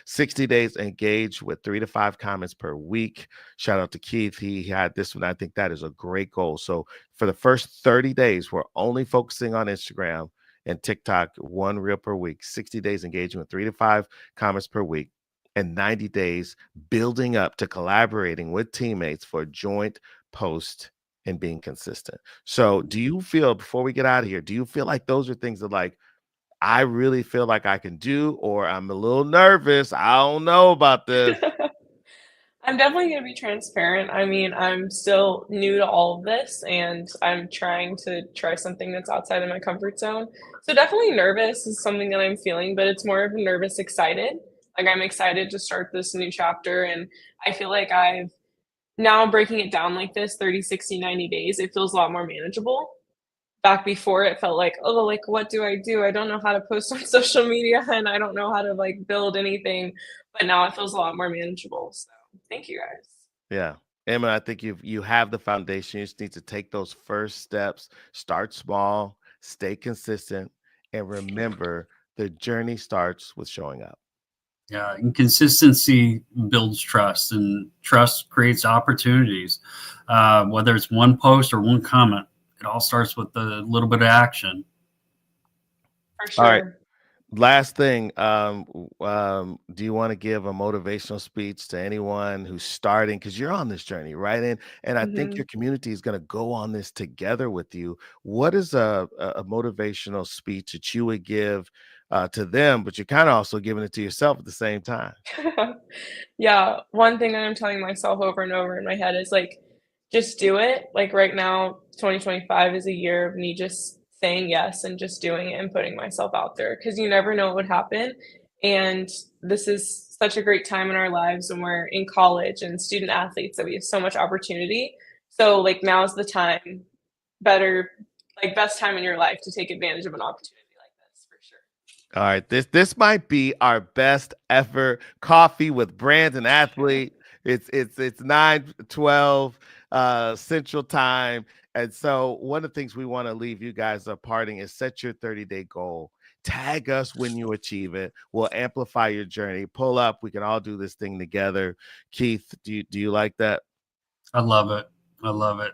60 days engaged with 3 to 5 comments per week. Shout out to Keith. He had this one. I think that is a great goal. So for the first 30 days, we're only focusing on Instagram and TikTok, one reel per week, 60 days engaging with 3 to 5 comments per week, and 90 days building up to collaborating with teammates for joint post and being consistent. So do you feel, before we get out of here, do you feel like those are things that like, I really feel like I can do, or I'm a little nervous, I don't know about this? I'm definitely gonna be transparent. I mean, I'm still new to all of this, and I'm trying to try something that's outside of my comfort zone. So definitely nervous is something that I'm feeling, but it's more of a nervous excited. Like I'm excited to start this new chapter, and I feel like I've now breaking it down like this, 30, 60, 90 days, it feels a lot more manageable. Back before it felt like, "Oh, like, what do I do? I don't know how to post on social media, and I don't know how to, like, build anything," but now it feels a lot more manageable, so thank you guys. Yeah. Emma, I think you have the foundation. You just need to take those first steps, start small, stay consistent, and remember the journey starts with showing up. Yeah, and consistency builds trust, and trust creates opportunities. Whether it's one post or one comment, it all starts with a little bit of action. For All right. sure. Last thing, do you want to give a motivational speech to anyone who's starting? Because you're on this journey, right? And I think your Mhm. community is going to go on this together with you. What is a motivational speech that you would give to them, but you're kind of also giving it to yourself at the same time? Yeah, one thing that I'm telling myself over and over in my head is, like, just do it. Like, right now, 2025 is a year of me just saying yes and just doing it and putting myself out there because you never know what would happen, and this is such a great time in our lives when we're in college and student athletes that we have so much opportunity. So, like, now is the time, better like, best time in your life to take advantage of an opportunity like this, for sure. All right, this might be our best ever coffee with Brand&Athlete. It's 9:12 Central Time. And so one of the things we want to leave you guys parting is set your 30-day goal. Tag us when you achieve it. We'll amplify your journey. Pull up. We can all do this thing together. Keith, do you like that? I love it. I love it.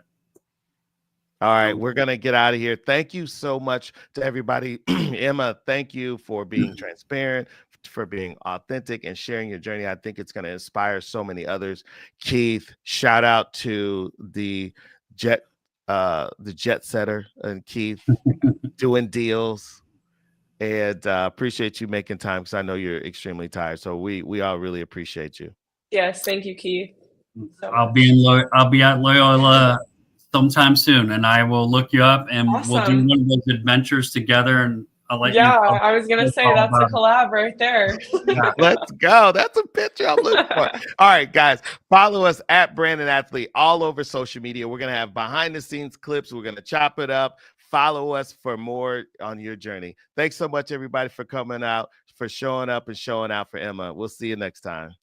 All right, we're going to get out of here. Thank you so much to everybody. Emma, thank you for being transparent, for being authentic and sharing your journey. I think it's going to inspire so many others. Keith, shout out to the jet setter and Keith doing deals. And appreciate you making time because I know you're extremely tired. So we all really appreciate you. Yes, thank you, Keith, so I'll much. I'll be at Loyola sometime soon, and I will look you up, and we'll do Awesome. one of those adventures together, and I'll let you Yeah, tell I was gonna us say all that's a about it. collab right there. Yeah. Let's go. That's a picture I'm looking for. All right, guys, follow us at Brand&Athlete all over social media. We're going to have behind the scenes clips. We're going to chop it up. Follow us for more on your journey. Thanks so much, everybody, for coming out, for showing up and showing out for Emma. We'll see you next time.